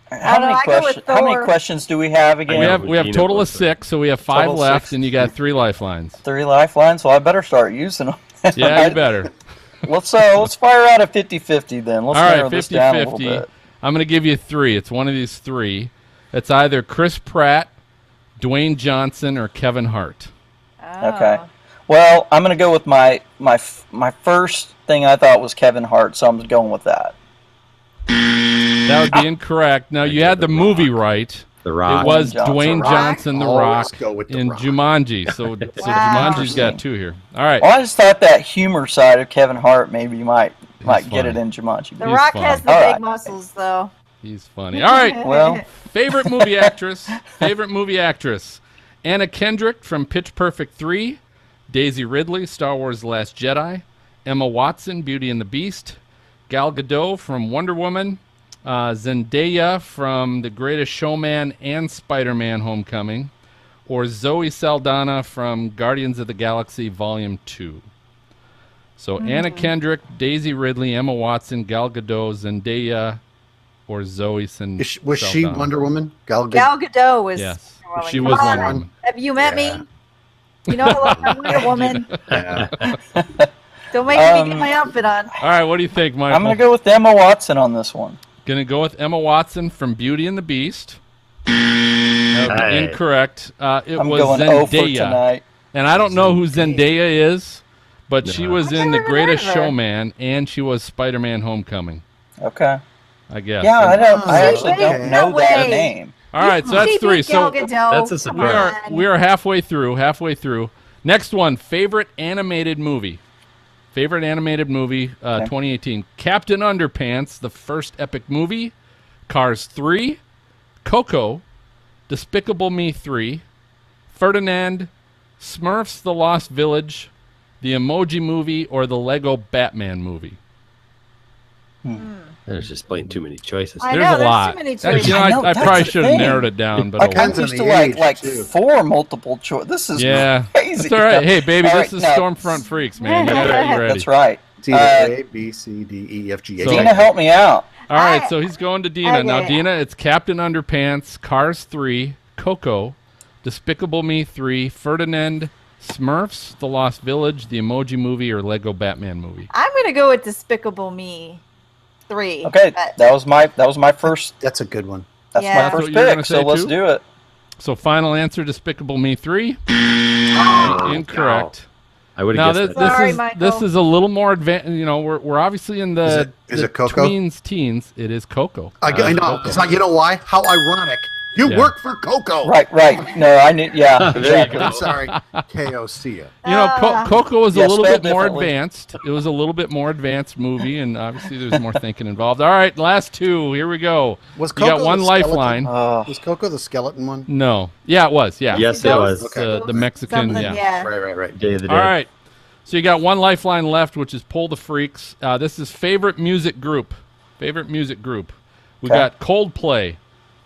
How know, many I go with questions? How many Thor. questions do we have again? We have Dina total of votes for 6, so we have 5 Total left, 6. and you got 3 lifelines. 3 lifelines. Well, I better start using them. Yeah, you better. Let's fire out a 50-50 then. Let's All right, narrow this down a little 50-50. bit. I'm going to give you 3. It's one of these 3. It's either Chris Pratt, Dwayne Johnson, or Kevin Hart. Okay. Well, I'm going to go with my first thing I thought was Kevin Hart, so I'm going with that. That would be incorrect. Now, you had the movie right. The Rock. It was Johnson. Dwayne Rock? Johnson, The Always Rock, go with The in Rock. Jumanji. So Jumanji's got 2 here. All right. Well, I just thought that humor side of Kevin Hart maybe might get it funny. in Jumanji. The He's Rock funny. has the All big right. muscles, though. He's funny. All right. Well, Favorite movie actress. Favorite movie actress. Anna Kendrick from Pitch Perfect 3. Daisy Ridley, Star Wars The Last Jedi. Emma Watson, Beauty and the Beast. Gal Gadot from Wonder Woman. Zendaya from The Greatest Showman and Spider-Man Homecoming. Or Zoe Saldana from Guardians of the Galaxy Volume 2. So Anna Kendrick, Daisy Ridley, Emma Watson, Gal Gadot, Zendaya, or Zoe Saldana. Was she Wonder Woman? Gal Gal Gadot was. Yes, Wonder Woman. she Come was on. Wonder Woman. Have you met Yeah. me? You know I love my Wonder Woman. Yeah. Don't make me get my outfit on. All right, what do you think, Michael? I'm going to go with Emma Watson on this one. Gonna go with Emma Watson from Beauty and the Beast. That would be Hey. incorrect. It I'm was going 0 for Zendaya, tonight. and I don't know who Zendaya is, but she No. was I've in The never Greatest heard of her. Showman, and she was Spider-Man: Homecoming. Okay. I guess. Yeah, I actually okay. don't know No that way. name. All right, so that's She 3. beat So Gal Gadot. That's a we surprise. are we are halfway through. Next one, favorite animated movie. Favorite animated movie, 2018. Captain Underpants, the first epic movie. Cars 3, Coco, Despicable Me 3, Ferdinand, Smurfs: The Lost Village, The Emoji Movie, or the Lego Batman Movie. There's just plain too many choices. I There's know, a there's lot. too many Actually, choices. I I know, probably that's the should have thing. narrowed it down, but I oh kind well. of used on to the age, like too. 4 multiple choice. This is Yeah, crazy. that's all right. Hey, baby, All this right, is now- Stormfront Freaks, man. You gotta be ready. That's right. It's either A, B, C, D, E, F, G, H. So- Dina, help me out. All right, I- so he's going to Dina. Now, Okay. Dina, it's Captain Underpants, Cars 3, Coco, Despicable Me 3, Ferdinand, Smurfs, The Lost Village, The Emoji Movie, or Lego Batman Movie. I'm gonna go with Despicable Me 3. Okay, but- that was my first. That's a good one. That's Yeah. my That's first what you were gonna pick. say, So let's too? do it. So, final answer: Despicable Me 3. Incorrect. I would Now have this guessed that. Sorry, is Michael. this is a little more advanced. You know, we're obviously in the Is the it Coco? tweens, teens. It is Coco. I know. It's not, you know why? How ironic. You Yeah. work for Coco. Right. No, I knew. Yeah, There you exactly. go. I'm sorry. KOC. You know, Coco was a Yeah, little bit spelled more differently. advanced. It was a little bit more advanced movie, and obviously there's more thinking involved. All right, last two. Here we go. Was You got Coco one the lifeline. skeleton? Was Coco the skeleton one? No. Yeah, it was. Yeah. Yes, it Ghost? was. Okay. The Mexican. Something, yeah. Right. Day of the day. All right. So you got one lifeline left, which is Pull the Freaks. This is favorite music group. Favorite music group. We Okay. got Coldplay,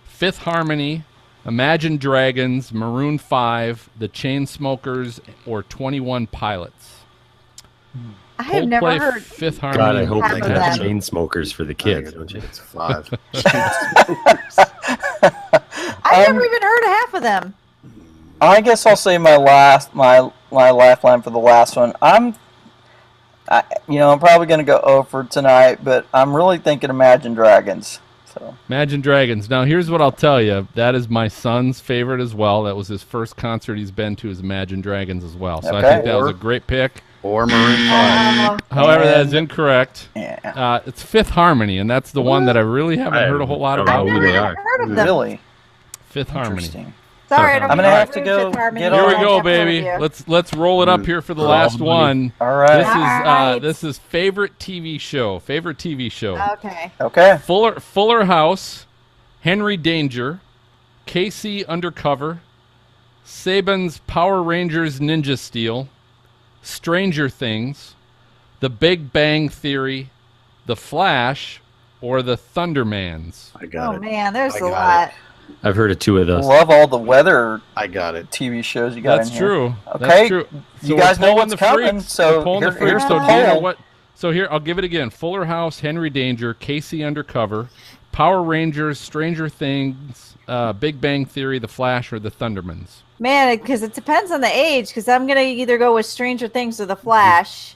Fifth Harmony, Imagine Dragons, Maroon 5, The Chainsmokers, or 21 Pilots. I have never Coldplay, heard. Fifth Harmony. God, I hope Half they of got them. chain smokers for the kids, don't you? It's 5. I never even heard of half of them. I guess I'll say my lifeline for the last one. I'm probably gonna go over tonight, but I'm really thinking Imagine Dragons. So Imagine Dragons. Now, here's what I'll tell you. That is my son's favorite as well. That was his first concert he's been to, is Imagine Dragons as well. So I Okay. think that was a great pick. Or Maroon 5. However, that is And- incorrect. yeah, It's Fifth Harmony, and that's the one that I really haven't I heard a whole lot don't about. know I've who never they even are. heard of them. really Fifth Harmony. interesting. Sorry, I don't I'm gonna know have if to it's go Fifth Harmony, get but Here we on. I've go, never heard of baby. you. Let's roll it up here for the last one. All This right. is Alright. this is favorite TV show. Favorite TV show. Okay. Okay. Fuller House, Henry Danger, KC Undercover, Saban's Power Rangers Ninja Steel, Stranger Things, The Big Bang Theory, The Flash, or The Thundermans. I got Oh it. man, there's I a got lot. I've heard of 2 of those. Love all the weather I got it. TV shows you got That's in here. true. Okay. That's true. You we're guys know pulling what's the coming, freaks. so We're pulling the here's freaks. the So Dana, poll. what? So here, I'll give it again. Fuller House, Henry Danger, KC Undercover, Power Rangers, Stranger Things, Big Bang Theory, The Flash, or The Thundermans. Man, because it depends on the age. Because I'm gonna either go with Stranger Things or The Flash.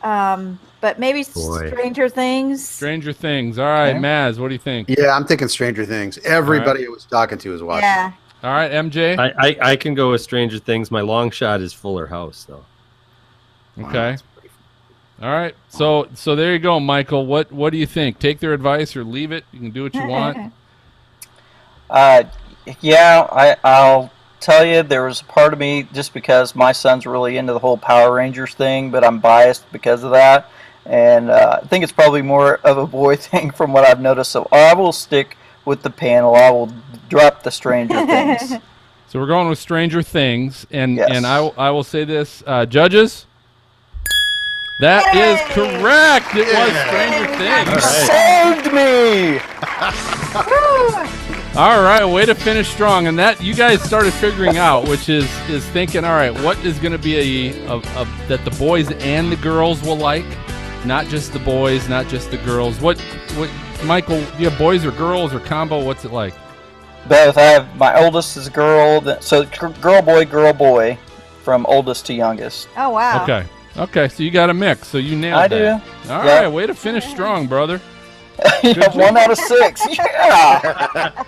But maybe Boy. Stranger Things. Stranger Things. All right, Okay. Maz, what do you think? Yeah, I'm thinking Stranger Things. Everybody I was talking to is watching. Yeah. All right, MJ. I can go with Stranger Things. My long shot is Fuller House, though. Okay. All right. So there you go, Michael. What do you think? Take their advice or leave it. You can do what you want. I'll tell you, there was a part of me, just because my son's really into the whole Power Rangers thing, but I'm biased because of that. And I think it's probably more of a boy thing from what I've noticed. So I will stick with the panel. I will drop the Stranger Things. So we're going with Stranger Things, and Yes. and I will say this, judges. That is Yay! correct. It was Stranger You Things. saved me! All right, way to finish strong, and that you guys started figuring out, which is thinking, all right, what is going to be a that the boys and the girls will like, not just the boys, not just the girls. What Michael? Do you have boys or girls or combo? What's it like? Both. I have my oldest is a girl, so girl, boy, from oldest to youngest. Oh wow. Okay, so you got a mix, so you nailed I that. do. All Yeah. right, way to finish strong, brother. You have 1 out of 6. Yeah.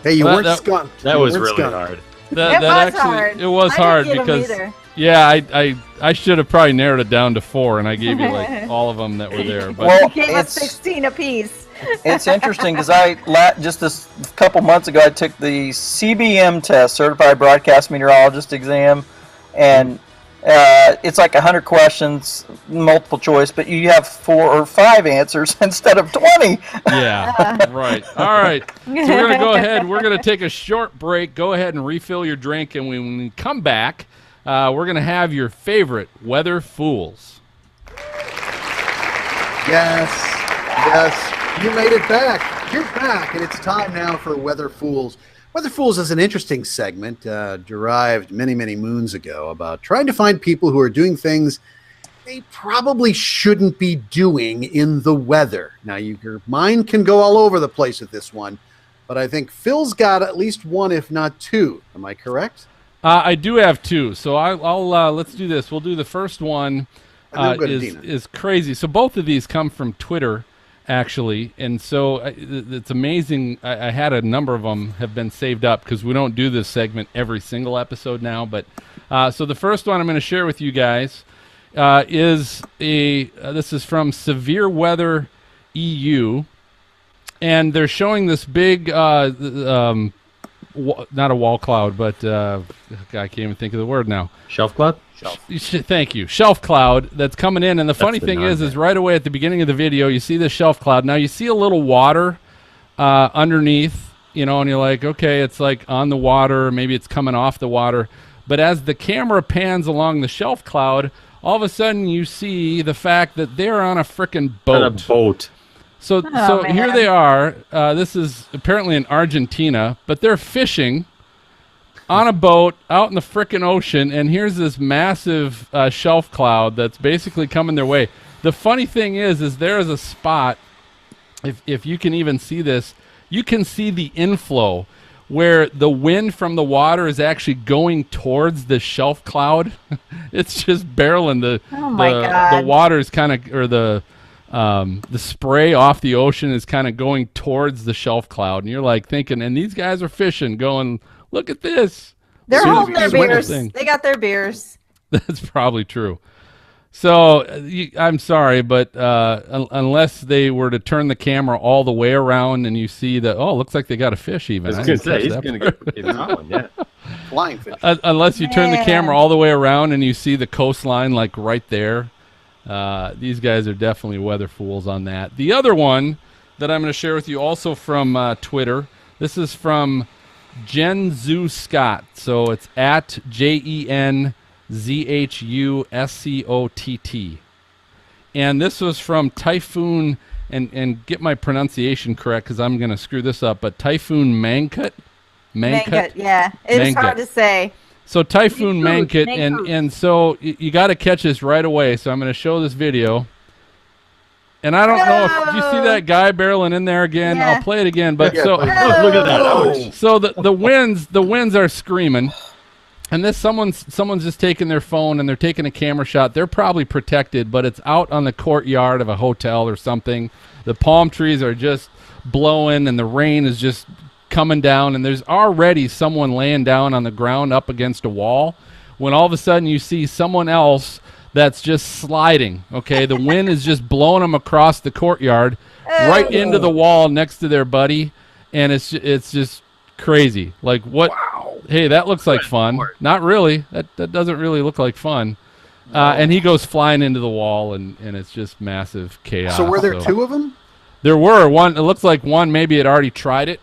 Hey, you Well, weren't that- skunked. That You was weren't really skunked. hard. That was hard. It was I hard didn't get 'em because either. yeah, I should have probably narrowed it down to 4, and I gave you like all of them that were there. But Well, You gave us it's 16 apiece. it's interesting because just this couple months ago I took the CBM test, Certified Broadcast Meteorologist exam, and it's like 100 questions, multiple choice, but you have 4 or 5 answers instead of 20. yeah, right. All right. So we're going to go ahead. We're going to take a short break. Go ahead and refill your drink. And when we come back, we're going to have your favorite weather fools. Yes, you made it back. You're back, and it's time now for Weather Fools. Weather Fools is an interesting segment derived many, many moons ago about trying to find people who are doing things they probably shouldn't be doing in the weather. Now, your mind can go all over the place with this one, but I think Phil's got at least one, if not two. Am I correct? I do have two, so I'll let's do this. We'll do the first one. Is crazy. So both of these come from Twitter, actually, and so it's amazing. I had a number of them have been saved up because we don't do this segment every single episode now. But so the first one I'm going to share with you guys is this is from Severe Weather EU, and they're showing this big not a wall cloud, but I can't even think of the word now. Shelf cloud? Thank you. Shelf cloud that's coming in. And the funny thing is right away at the beginning of the video, you see the shelf cloud. Now you see a little water underneath, and you're like, okay, it's like on the water. Maybe it's coming off the water. But as the camera pans along the shelf cloud, all of a sudden you see the fact that they're on a frickin' boat. On a boat. So here they are. This is apparently in Argentina, but they're fishing on a boat out in the frickin' ocean, and here's this massive shelf cloud that's basically coming their way. The funny thing is there is a spot, if you can even see this, you can see the inflow where the wind from the water is actually going towards the shelf cloud. It's just barreling the water is kind of, or the spray off the ocean is kind of going towards the shelf cloud, and you're like thinking, and these guys are fishing, going, look at this. They're holding their beers. They got their beers. That's probably true. So I'm sorry, but unless they were to turn the camera all the way around and you see that, it looks like they got a fish even. I was going to say, he's going to get that one, yeah. Flying fish. Unless you turn the camera all the way around and you see the coastline like right there. These guys are definitely weather fools on that. The other one that I'm going to share with you also from Twitter, this is from Genzu Scott. So it's at JENZHUSCOTT. And this was from Typhoon, and get my pronunciation correct because I'm going to screw this up, but Typhoon Mangkut? Mangkut, yeah. It's hard to say. So Typhoon Mangkut, and so you got to catch this right away. So I'm going to show this video. And I don't know if did you see that guy barreling in there again. Yeah. I'll play it again. But look at that. So the winds are screaming, and this someone's just taking their phone and they're taking a camera shot. They're probably protected, but it's out on the courtyard of a hotel or something. The palm trees are just blowing, and the rain is just coming down, and there's already someone laying down on the ground up against a wall, when all of a sudden you see someone else that's just sliding. Okay, the wind is just blowing them across the courtyard right into the wall next to their buddy, and it's just crazy. Like, what? Wow. Hey, that looks like fun. Not really. That doesn't really look like fun. And he goes flying into the wall, and it's just massive chaos. So were there two of them? There were. One, it looks like one maybe had already tried it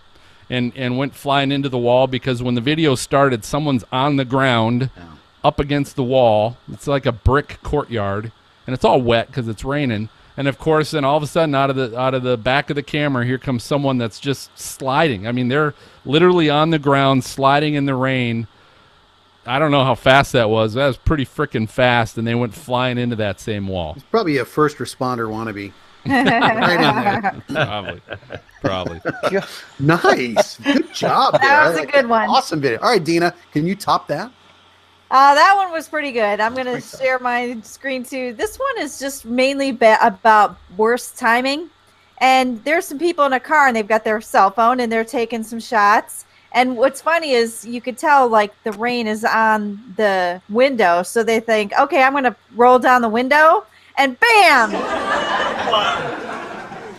and went flying into the wall, because when the video started, someone's on the ground up against the wall. It's like a brick courtyard, and it's all wet because it's raining. And of course, then all of a sudden, out of the back of the camera, here comes someone that's just sliding. I mean, they're literally on the ground, sliding in the rain. I don't know how fast that was. That was pretty freaking fast, and they went flying into that same wall. It's probably a first responder wannabe. Right in there. Probably. Nice. Good job there. That was a good one. Awesome video. All right, Dina, can you top that? That one was pretty good. I'm going to share my screen too. This one is just mainly about worst timing. And there's some people in a car, and they've got their cell phone, and they're taking some shots. And what's funny is you could tell, like, the rain is on the window. So they think, okay, I'm going to roll down the window, and bam!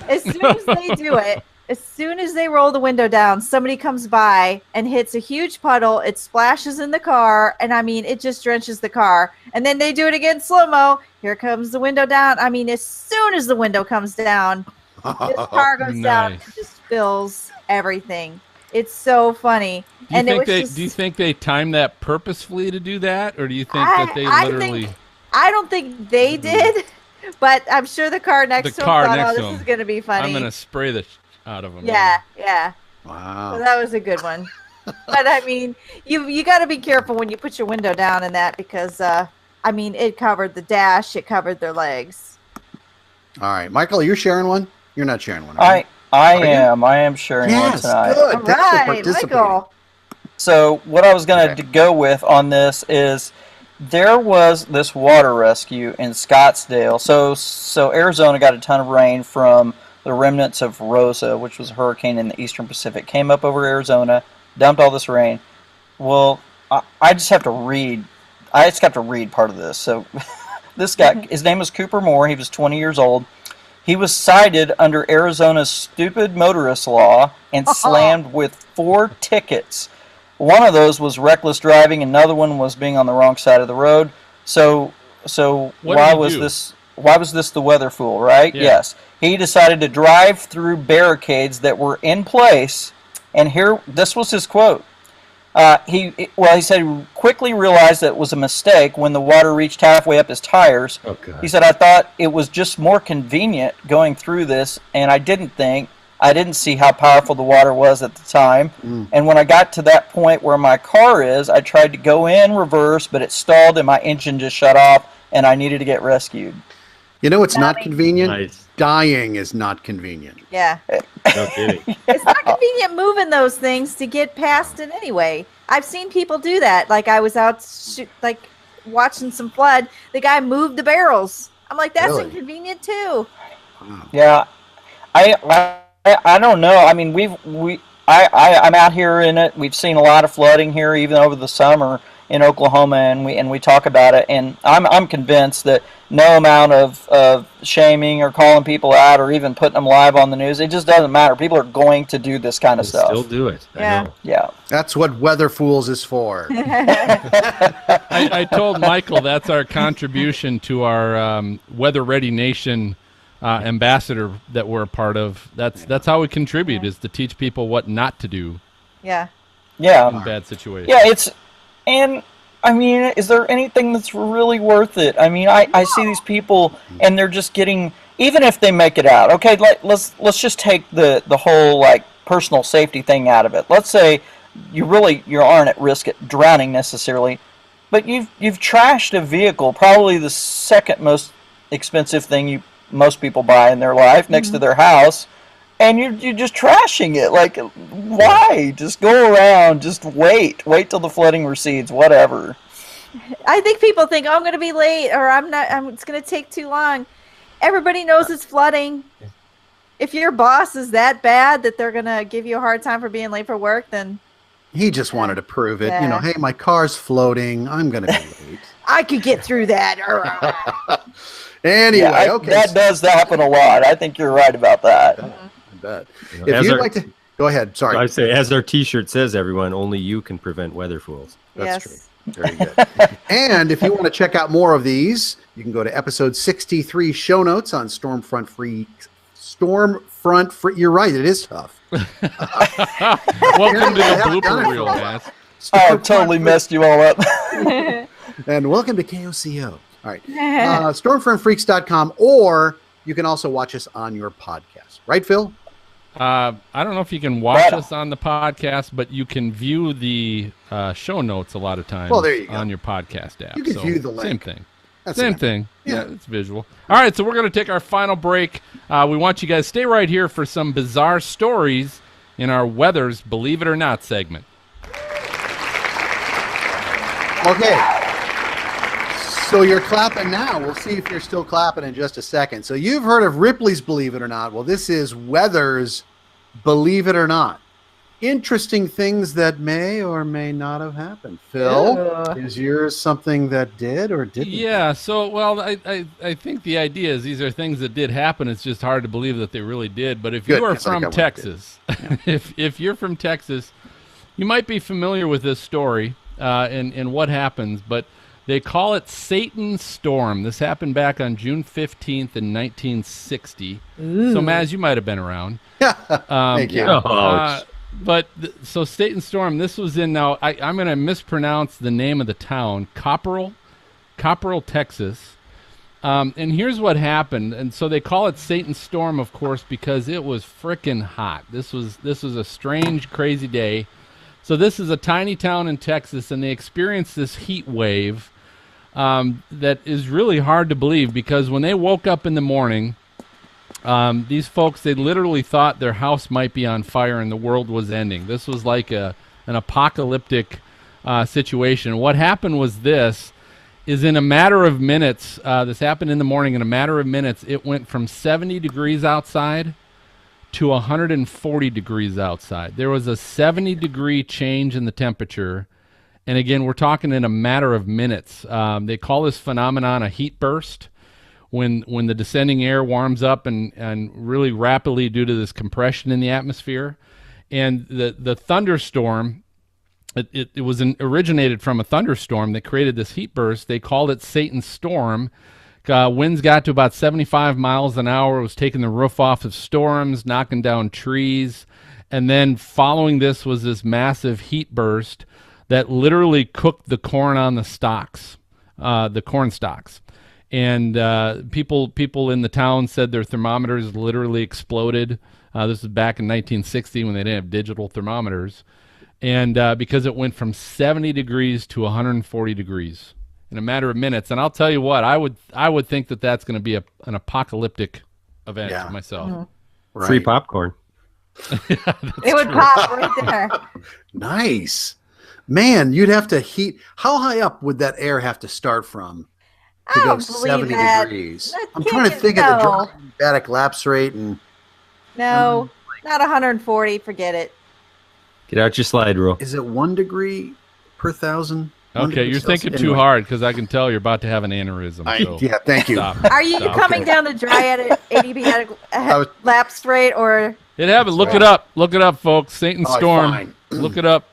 As soon as they do it, as soon as they roll the window down, somebody comes by and hits a huge puddle. It splashes in the car, and I mean, it just drenches the car. And then they do it again slow-mo. Here comes the window down. I mean, as soon as the window comes down, this car goes down and just fills everything. It's so funny. Do you think they timed that purposefully to do that, or do you think that they literally? I don't think they did. But I'm sure the car next to him thought, next oh, to this him. is going to be funny. I'm going to spray the out of him. Yeah. Wow. So that was a good one. But I mean, you got to be careful when you put your window down in that because, I mean, it covered the dash, it covered their legs. All right, Michael, you're sharing one? You're not sharing one. Are you? I am sharing one Yes, tonight. good. All Thanks for right, participating. Michael. So what I was going to go with on this is there was this water rescue in Scottsdale. So Arizona got a ton of rain from the remnants of Rosa, which was a hurricane in the eastern Pacific, came up over Arizona, dumped all this rain. Well, I just have to read. I just have to read part of this. So this guy, his name was Cooper Moore. He was 20 years old. He was cited under Arizona's stupid motorist law and slammed with 4 tickets. One of those was reckless driving. Another one was being on the wrong side of the road. So why was this the weather fool, right? Yeah. Yes. He decided to drive through barricades that were in place, and this was his quote. He said he quickly realized that it was a mistake when the water reached halfway up his tires. Oh, God. He said, I thought it was just more convenient going through this, and I didn't see how powerful the water was at the time. And when I got to that point where my car is, I tried to go in reverse, but it stalled and my engine just shut off, and I needed to get rescued. You know it's not convenient? Nice. Dying is not convenient. Yeah. No kidding. It's not convenient moving those things to get past it anyway. I've seen people do that. Like I was out watching some flood. The guy moved the barrels. I'm like, that's Really? inconvenient too. Wow. Yeah, I don't know. I mean, I'm out here in it. We've seen a lot of flooding here, even over the summer in Oklahoma, and we talk about it. And I'm convinced that no amount of shaming or calling people out or even putting them live on the news, it just doesn't matter. People are going to do this kind of They stuff. still do it. Yeah. I know. Yeah. That's what Weather Fools is for. I told Michael that's our contribution to our Weather Ready Nation ambassador that we're a part of. That's how we contribute, is to teach people what not to do Yeah. Yeah. in bad situations. Yeah, and I mean, is there anything that's really worth it? I mean, I see these people and they're just getting, even if they make it out, okay, let's just take the whole like personal safety thing out of it. Let's say you aren't at risk at drowning necessarily, but you've trashed a vehicle, probably the second most expensive thing most people buy in their life, next to their house. And you're just trashing it. Like, why? Just go around. Just wait till the flooding recedes. Whatever. I think people think, oh, I'm going to be late, or it's going to take too long. Everybody knows it's flooding. If your boss is that bad that they're going to give you a hard time for being late for work, then He just wanted to prove it. Yeah. You know, hey, my car's floating. I'm going to be late. I could get through that. Anyway, Yeah, okay. that does happen a lot. I think you're right about that. I bet. You know, If as you'd our- like to, go ahead. Sorry. I say, as our T-shirt says, everyone, only you can prevent weather fools. That's Yes. true. Very good. And if you want to check out more of these, you can go to episode 63 show notes on Stormfront Free. You're right. It is tough. Welcome to the I haven't done blooper it reel, for a guys. Oh, I totally messed you all up. And welcome to KOCO. All right. Stormfrontfreaks.com, or you can also watch us on your podcast. Right, Phil? I don't know if you can watch Right. us on the podcast, but you can view the show notes a lot of times Well, there you go. on your podcast app. You can So, view the Same link. thing. That's Same it. thing. Yeah. Yeah, it's visual. All right, so we're going to take our final break. We want you guys to stay right here for some bizarre stories in our Weather's Believe It or Not segment. Okay. So you're clapping now. We'll see if you're still clapping in just a second. So you've heard of Ripley's Believe It or Not. Well, this is Weather's Believe It or Not. Interesting things that may or may not have happened. Phil, is yours something that did or didn't? Yeah, so, well, I think the idea is these are things that did happen. It's just hard to believe that they really did. But if Good, you are 'cause I from got one that did. Texas, if you're from Texas, you might be familiar with this story and what happens. But they call it Satan's Storm. This happened back on June 15th in 1960. So, Maz, you might have been around. Thank you. Oh, So Satan's Storm, this was in, now I'm going to mispronounce the name of the town, Copperell, Texas. And here's what happened. And so they call it Satan's Storm, of course, because it was frickin' hot. This was a strange, crazy day. So this is a tiny town in Texas, and they experienced this heat wave that is really hard to believe, because when they woke up in the morning, these folks, they literally thought their house might be on fire and the world was ending. This was like an apocalyptic situation. What happened was this, is in a matter of minutes, this happened in the morning, in a matter of minutes, it went from 70 degrees outside to 140 degrees outside. There was a 70-degree change in the temperature. And again, we're talking in a matter of minutes. They call this phenomenon a heat burst, when the descending air warms up and really rapidly due to this compression in the atmosphere. And the thunderstorm, it originated from a thunderstorm that created this heat burst. They called it Satan's Storm. Winds got to about 75 miles an hour. It was taking the roof off of storms, knocking down trees. And then following this was this massive heat burst that literally cooked the corn on the stalks, the corn stalks. And people in the town said their thermometers literally exploded. This was back in 1960 when they didn't have digital thermometers. And because it went from 70 degrees to 140 degrees in a matter of minutes. And I'll tell you what, I would think that that's going to be an apocalyptic event myself. Mm-hmm. Right. Free popcorn. It would pop right there. Nice. Man, you'd have to heat. How high up would that air have to start from to I go don't believe 70 that. degrees? That I'm can't trying to get- think of the no. dramatic lapse rate. And No, not 140. Forget it. Get out your slide rule. is it 1 degree per thousand? 1 Okay, degree you're Celsius? thinking too Anyway. hard, because I can tell you're about to have an aneurysm. So Yeah, thank you. stop. Are you Stop. coming down the dry adiabatic was- lapse rate, or It happened. Look it up. Look it up, folks. Satan's Oh, Storm. fine. Look it up.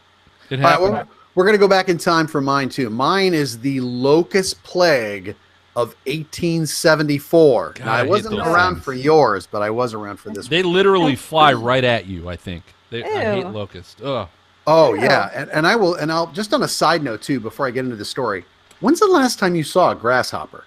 It All right, happened. well, we're going to go back in time for mine, too. Mine is the locust plague of 1874. God, Now, I I hate wasn't those around things. for yours, but I was around for this They one. literally fly right at you, I think. I hate Ew. locusts. Ugh. Oh, Yeah. yeah. And I'll just on a side note, too, before I get into the story. When's the last time you saw a grasshopper?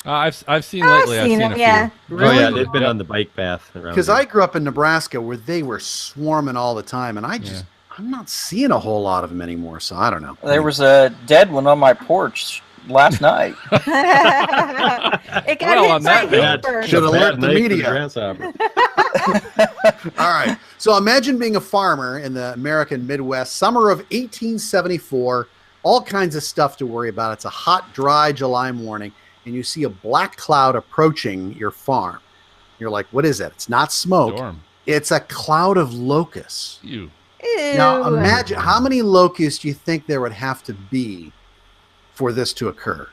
I've seen lately. I've seen them, a yeah. few. Oh yeah, Really? they've been Yep. on the bike path around. Because here. I grew up in Nebraska where they were swarming all the time, and I'm not seeing a whole lot of them anymore, so I don't know. There was a dead one on my porch last night. it got Well, hit on by that note, paper. Should have let the Night for media. grasshopper. All right. So imagine being a farmer in the American Midwest, summer of 1874, all kinds of stuff to worry about. It's a hot, dry July morning, and you see a black cloud approaching your farm. You're like, what is that? It's not smoke. Storm. It's a cloud of locusts. You. Ew. Now, imagine how many locusts you think there would have to be for this to occur.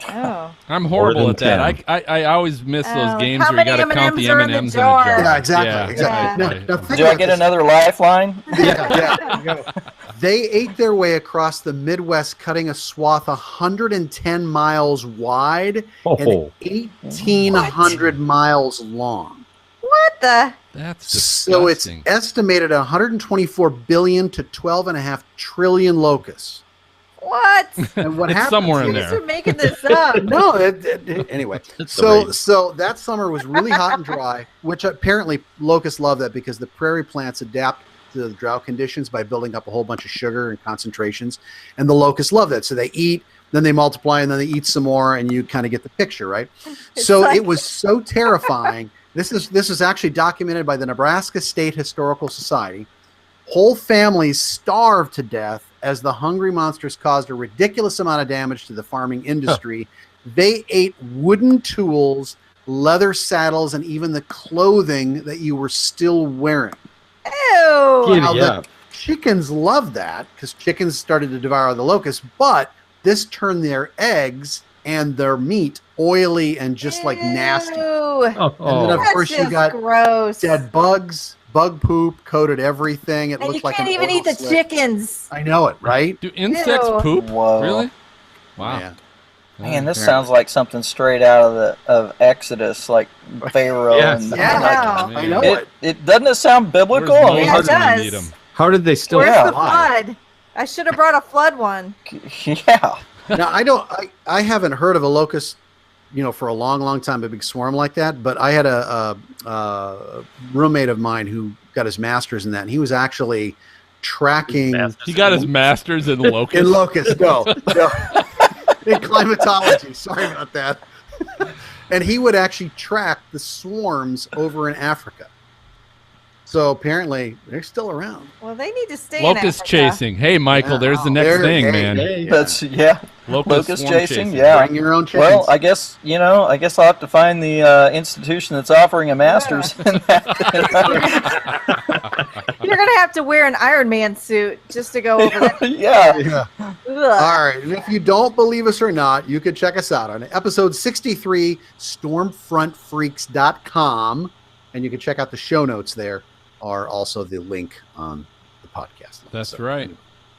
Oh. I'm horrible than at that. 10. I always miss those Oh, games how where you many got to count the M&Ms are in the M&Ms in a jar? jar. Yeah, exactly. Yeah. Exactly. Yeah. Now think Do I about get this. another lifeline? Yeah, there you go. They ate their way across the Midwest, cutting a swath 110 miles wide and 1,800 miles long. What the? That's So it's disgusting. estimated 124 billion to 12.5 trillion locusts. What? And what It's happens somewhere in is- there. You're making this up. No, anyway. It's the So rate. so that summer was really hot and dry, which apparently locusts love that because the prairie plants adapt to the drought conditions by building up a whole bunch of sugar and concentrations, and the locusts love that. So they eat, then they multiply, and then they eat some more, and you kind of get the picture, right? So like- it was so terrifying. This is actually documented by the Nebraska State Historical Society. Whole families starved to death as the hungry monsters caused a ridiculous amount of damage to the farming industry. They ate wooden tools, leather saddles, and even the clothing that you were still wearing. Ew. Giddy Now, the up. chickens loved that because chickens started to devour the locusts, but this turned their eggs and their meat oily and just like nasty. Ew. Oh, And then, of That's course, you just got gross. dead bugs, bug poop coated everything. It And you looked like can't an even oil eat the slick. chickens. I know it, right? Do insects Ew. poop? Whoa. Really? Wow. Yeah. Man, this Yeah. sounds like something straight out of Exodus, like Pharaoh. Yes. And Yeah, like, I know it, it. it doesn't it sound biblical? Where's I mean, Yeah, it Moses when you does. need 'em? How did they still? Where's Yeah. the flood? I should have brought a flood one. yeah. Now I haven't heard of a locust for a long, long time, a big swarm like that. But I had a roommate of mine who got his master's in that, and he was actually tracking. He got his master's in locusts. In locusts, no. In climatology. Sorry about that. And he would actually track the swarms over in Africa. So apparently they're still around. Well, they need to stay Locust in Africa. chasing. Hey, Michael, there's the next thing, man. That's locust swarm chasing. Yeah. Bring your own chickens. Well, I guess I'll have to find the institution that's offering a master's in that. You're gonna have to wear an Iron Man suit just to go over that. Yeah. All right. And if you don't believe us or not, you can check us out on episode 63, stormfrontfreaks.com, and you can check out the show notes there. Are also the link on the podcast. That's right.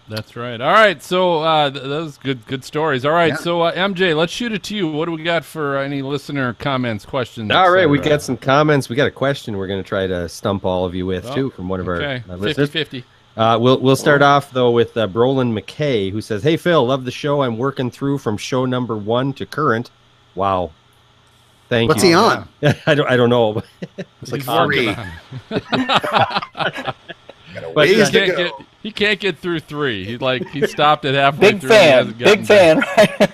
That's right. All right. So those good stories. All right. Yeah. So MJ, let's shoot it to you. What do we got for any listener comments, questions? All right. We got some comments. We got a question we're going to try to stump all of you with too from one of our listeners. 50-50. We'll start off though with Brolin McKay, who says, "Hey Phil, love the show. I'm working through from show number 1 to current. Wow. Thank What's you." What's he on? I don't know. It's like 3. But he can't get through 3. He stopped at halfway Big through. Big fan. Right?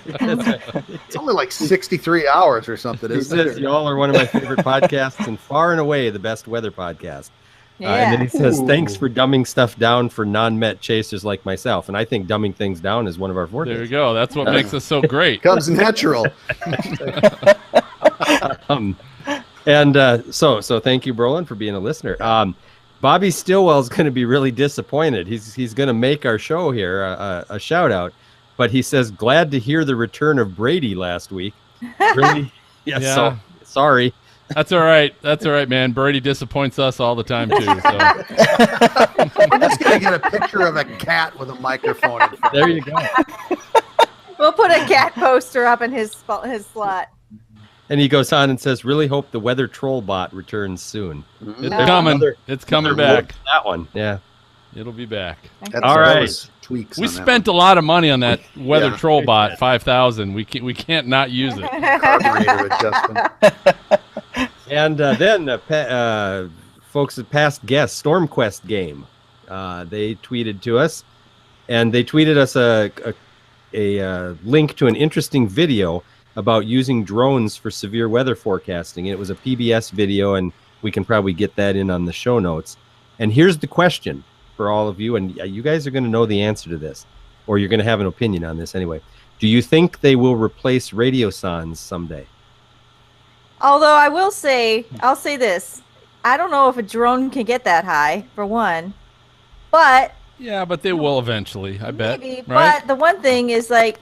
It's only like 63 hours or something. He says y'all are one of my favorite podcasts and far and away the best weather podcast. And then he says, "Thanks for dumbing stuff down for non-Met chasers like myself." And I think dumbing things down is one of our fortes. There you go. That's what makes us so great. Comes natural. So thank you, Brolin, for being a listener. Bobby Stillwell's going to be really disappointed. He's going to make our show here a shout out, but he says, "Glad to hear the return of Brady last week." Really? Yeah. So sorry. That's all right. That's all right, man. Brady disappoints us all the time too. So. I'm just going to get a picture of a cat with a microphone in front. There you go. We'll put a cat poster up in his slot. And he goes on and says, "Really hope the weather troll bot returns soon." It's coming. It's coming back. That one. Yeah. It'll be back. All right. Tweaks. We spent a lot of money on that weather troll bot, 5,000. We can't not use it. Carburetor adjustment. And then folks at past guests, StormQuest game, they tweeted to us, and they tweeted us a link to an interesting video about using drones for severe weather forecasting. It was a PBS video, and we can probably get that in on the show notes. And here's the question for all of you, and you guys are going to know the answer to this, or you're going to have an opinion on this anyway. Do you think they will replace radiosondes someday? Although I'll say this. I don't know if a drone can get that high, for one. But yeah, but they will eventually, I bet. Maybe. Right? But the one thing is, like,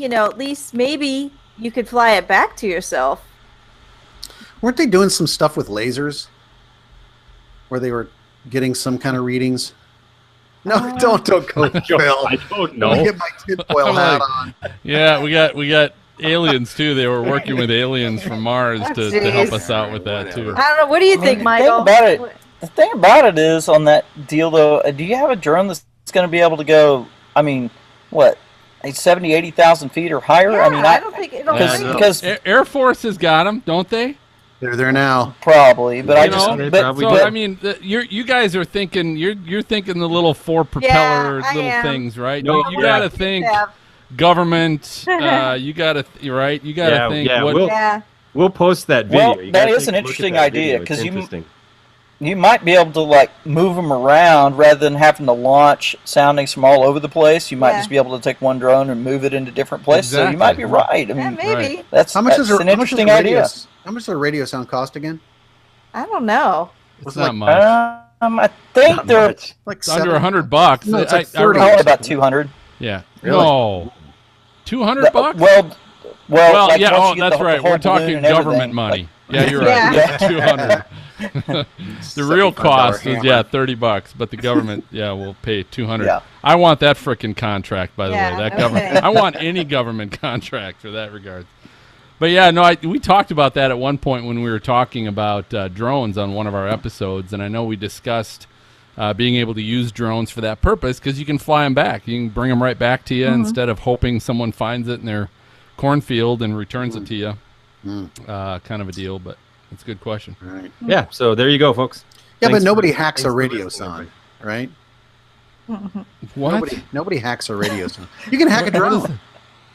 at least maybe you could fly it back to yourself. Weren't they doing some stuff with lasers where they were getting some kind of readings? No, don't go, Phil. I don't know. Get my tinfoil hat on. Yeah, we got aliens too. They were working with aliens from Mars to help us out with that too. I don't know. What do you think, Michael? The thing about it is, on that deal though, do you have a drone that's going to be able to go? I mean, what? 70, 80,000 feet or higher? Yeah, I mean, I don't think it'll because Air Force has got them, don't they? They're there now, probably. But I mean, you guys are thinking you're thinking the little 4 propeller things, right? No, you got to think government. You got to right. You got to think. We'll post that video. Well, that is an interesting idea because you might be able to like move them around rather than having to launch soundings from all over the place. You might just be able to take one drone and move it into different places. Exactly. So you might be right. I mean, maybe. That's an interesting idea. How much does a radio sound cost again? I don't know. It's not much. I think they're like under $100. No, it's like 30. Probably about 200. Yeah. Really? No. $200? Well, like yeah. once you get That's the right. whole We're talking balloon and government everything, money. like, Yeah, you're right. Yeah. 200. The real cost is hammer. $30, but the government will pay 200. Yeah. I want that frickin' contract, by the way. That no government. kidding. I want any government contract for that regard. But yeah, no, we talked about that at one point when we were talking about drones on one of our episodes, and I know we discussed being able to use drones for that purpose because you can fly them back. You can bring them right back to you instead of hoping someone finds it in their cornfield and returns it to you. kind of a deal. But it's a good question. Right. Yeah. So there you go, folks. Yeah, Thanks but nobody for- hacks a thanks for radio listening, sound, right? What? Nobody hacks a radio sound. You can hack a What is drone.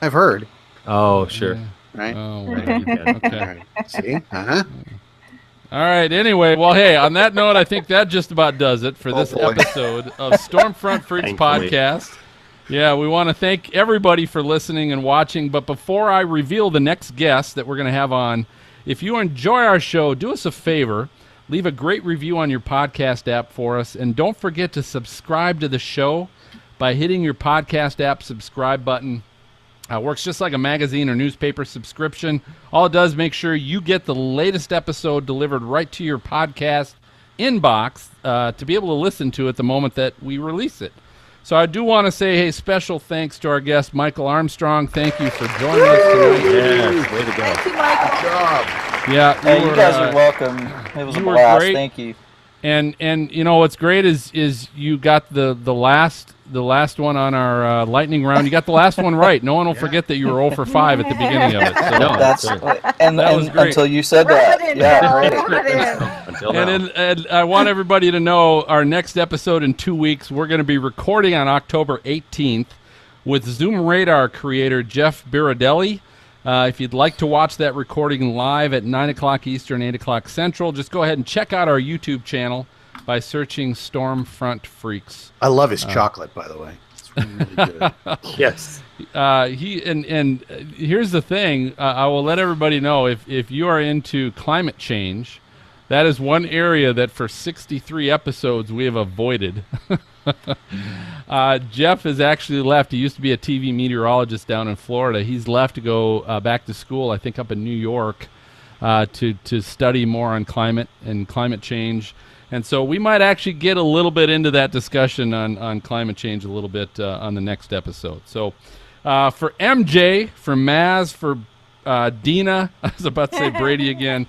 I've heard. Oh, sure. Right. Oh, Right, well, you can. All okay. right. See? Uh-huh. All right. Anyway, well, hey, on that note, I think that just about does it for this boy. episode of Stormfront Freaks Thankfully. Podcast. Yeah, we want to thank everybody for listening and watching. But before I reveal the next guest that we're going to have on, if you enjoy our show, do us a favor. Leave a great review on your podcast app for us. And don't forget to subscribe to the show by hitting your podcast app subscribe button. Works just like a magazine or newspaper subscription. All it does, make sure you get the latest episode delivered right to your podcast inbox to be able to listen to it the moment that we release it. So I do want to say, hey, special thanks to our guest, Michael Armstrong. Thank you for joining us tonight. Yes, way to go. Thank you, Michael. Good job. Yeah, Hey, you were, guys are welcome. It was a you were blast. great. Thank you. And you know what's great is you got the last one on our lightning round. You got the last one right. No one will forget that you were 0 for 5 at the beginning of it. So. No, That's and, That was and great. until you said Rub that. it in, Yeah, Bill. great. Rub it in. Until now. And I want everybody to know our next episode in 2 weeks, we're going to be recording on October 18th with Zoom Radar creator Jeff Biradelli. If you'd like to watch that recording live at 9 o'clock Eastern, 8 o'clock Central, just go ahead and check out our YouTube channel by searching Stormfront Freaks. I love his chocolate, by the way. It's really good. Yes. Here's the thing. I will let everybody know if you are into climate change, that is one area that for 63 episodes we have avoided. Jeff has actually left. He used to be a TV meteorologist down in Florida. He's left to go back to school, I think up in New York, to study more on climate and climate change. And so we might actually get a little bit into that discussion on climate change a little bit on the next episode. So for MJ, for Maz, for Dina, I was about to say Brady again,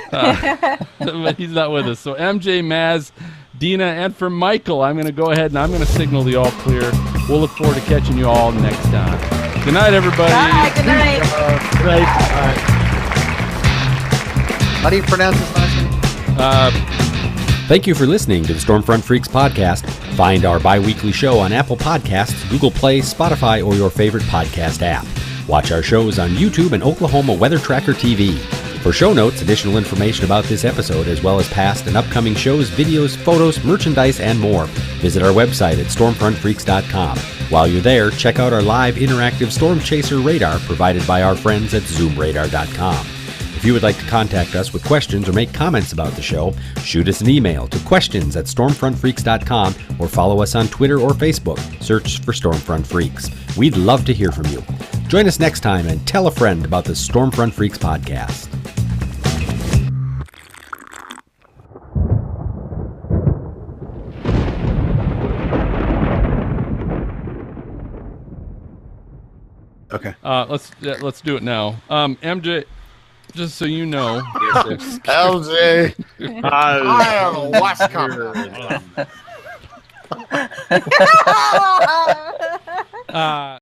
but he's not with us. So MJ, Maz, Dina, and for Michael, I'm going to go ahead and I'm going to signal the all clear. We'll look forward to catching you all next time. Good night, everybody. Bye. Good night. How do you pronounce his last name? Thank you for listening to the Stormfront Freaks podcast. Find our bi-weekly show on Apple Podcasts, Google Play, Spotify, or your favorite podcast app. Watch our shows on YouTube and Oklahoma Weather Tracker TV. For show notes, additional information about this episode, as well as past and upcoming shows, videos, photos, merchandise, and more, visit our website at stormfrontfreaks.com. While you're there, check out our live interactive storm chaser radar provided by our friends at zoomradar.com. If you would like to contact us with questions or make comments about the show, shoot us an email to questions@stormfrontfreaks.com or follow us on Twitter or Facebook. Search for Stormfront Freaks. We'd love to hear from you. Join us next time and tell a friend about the Stormfront Freaks podcast. Okay. Let's do it now. MJ, just so you know. LJ. I don't know what's coming.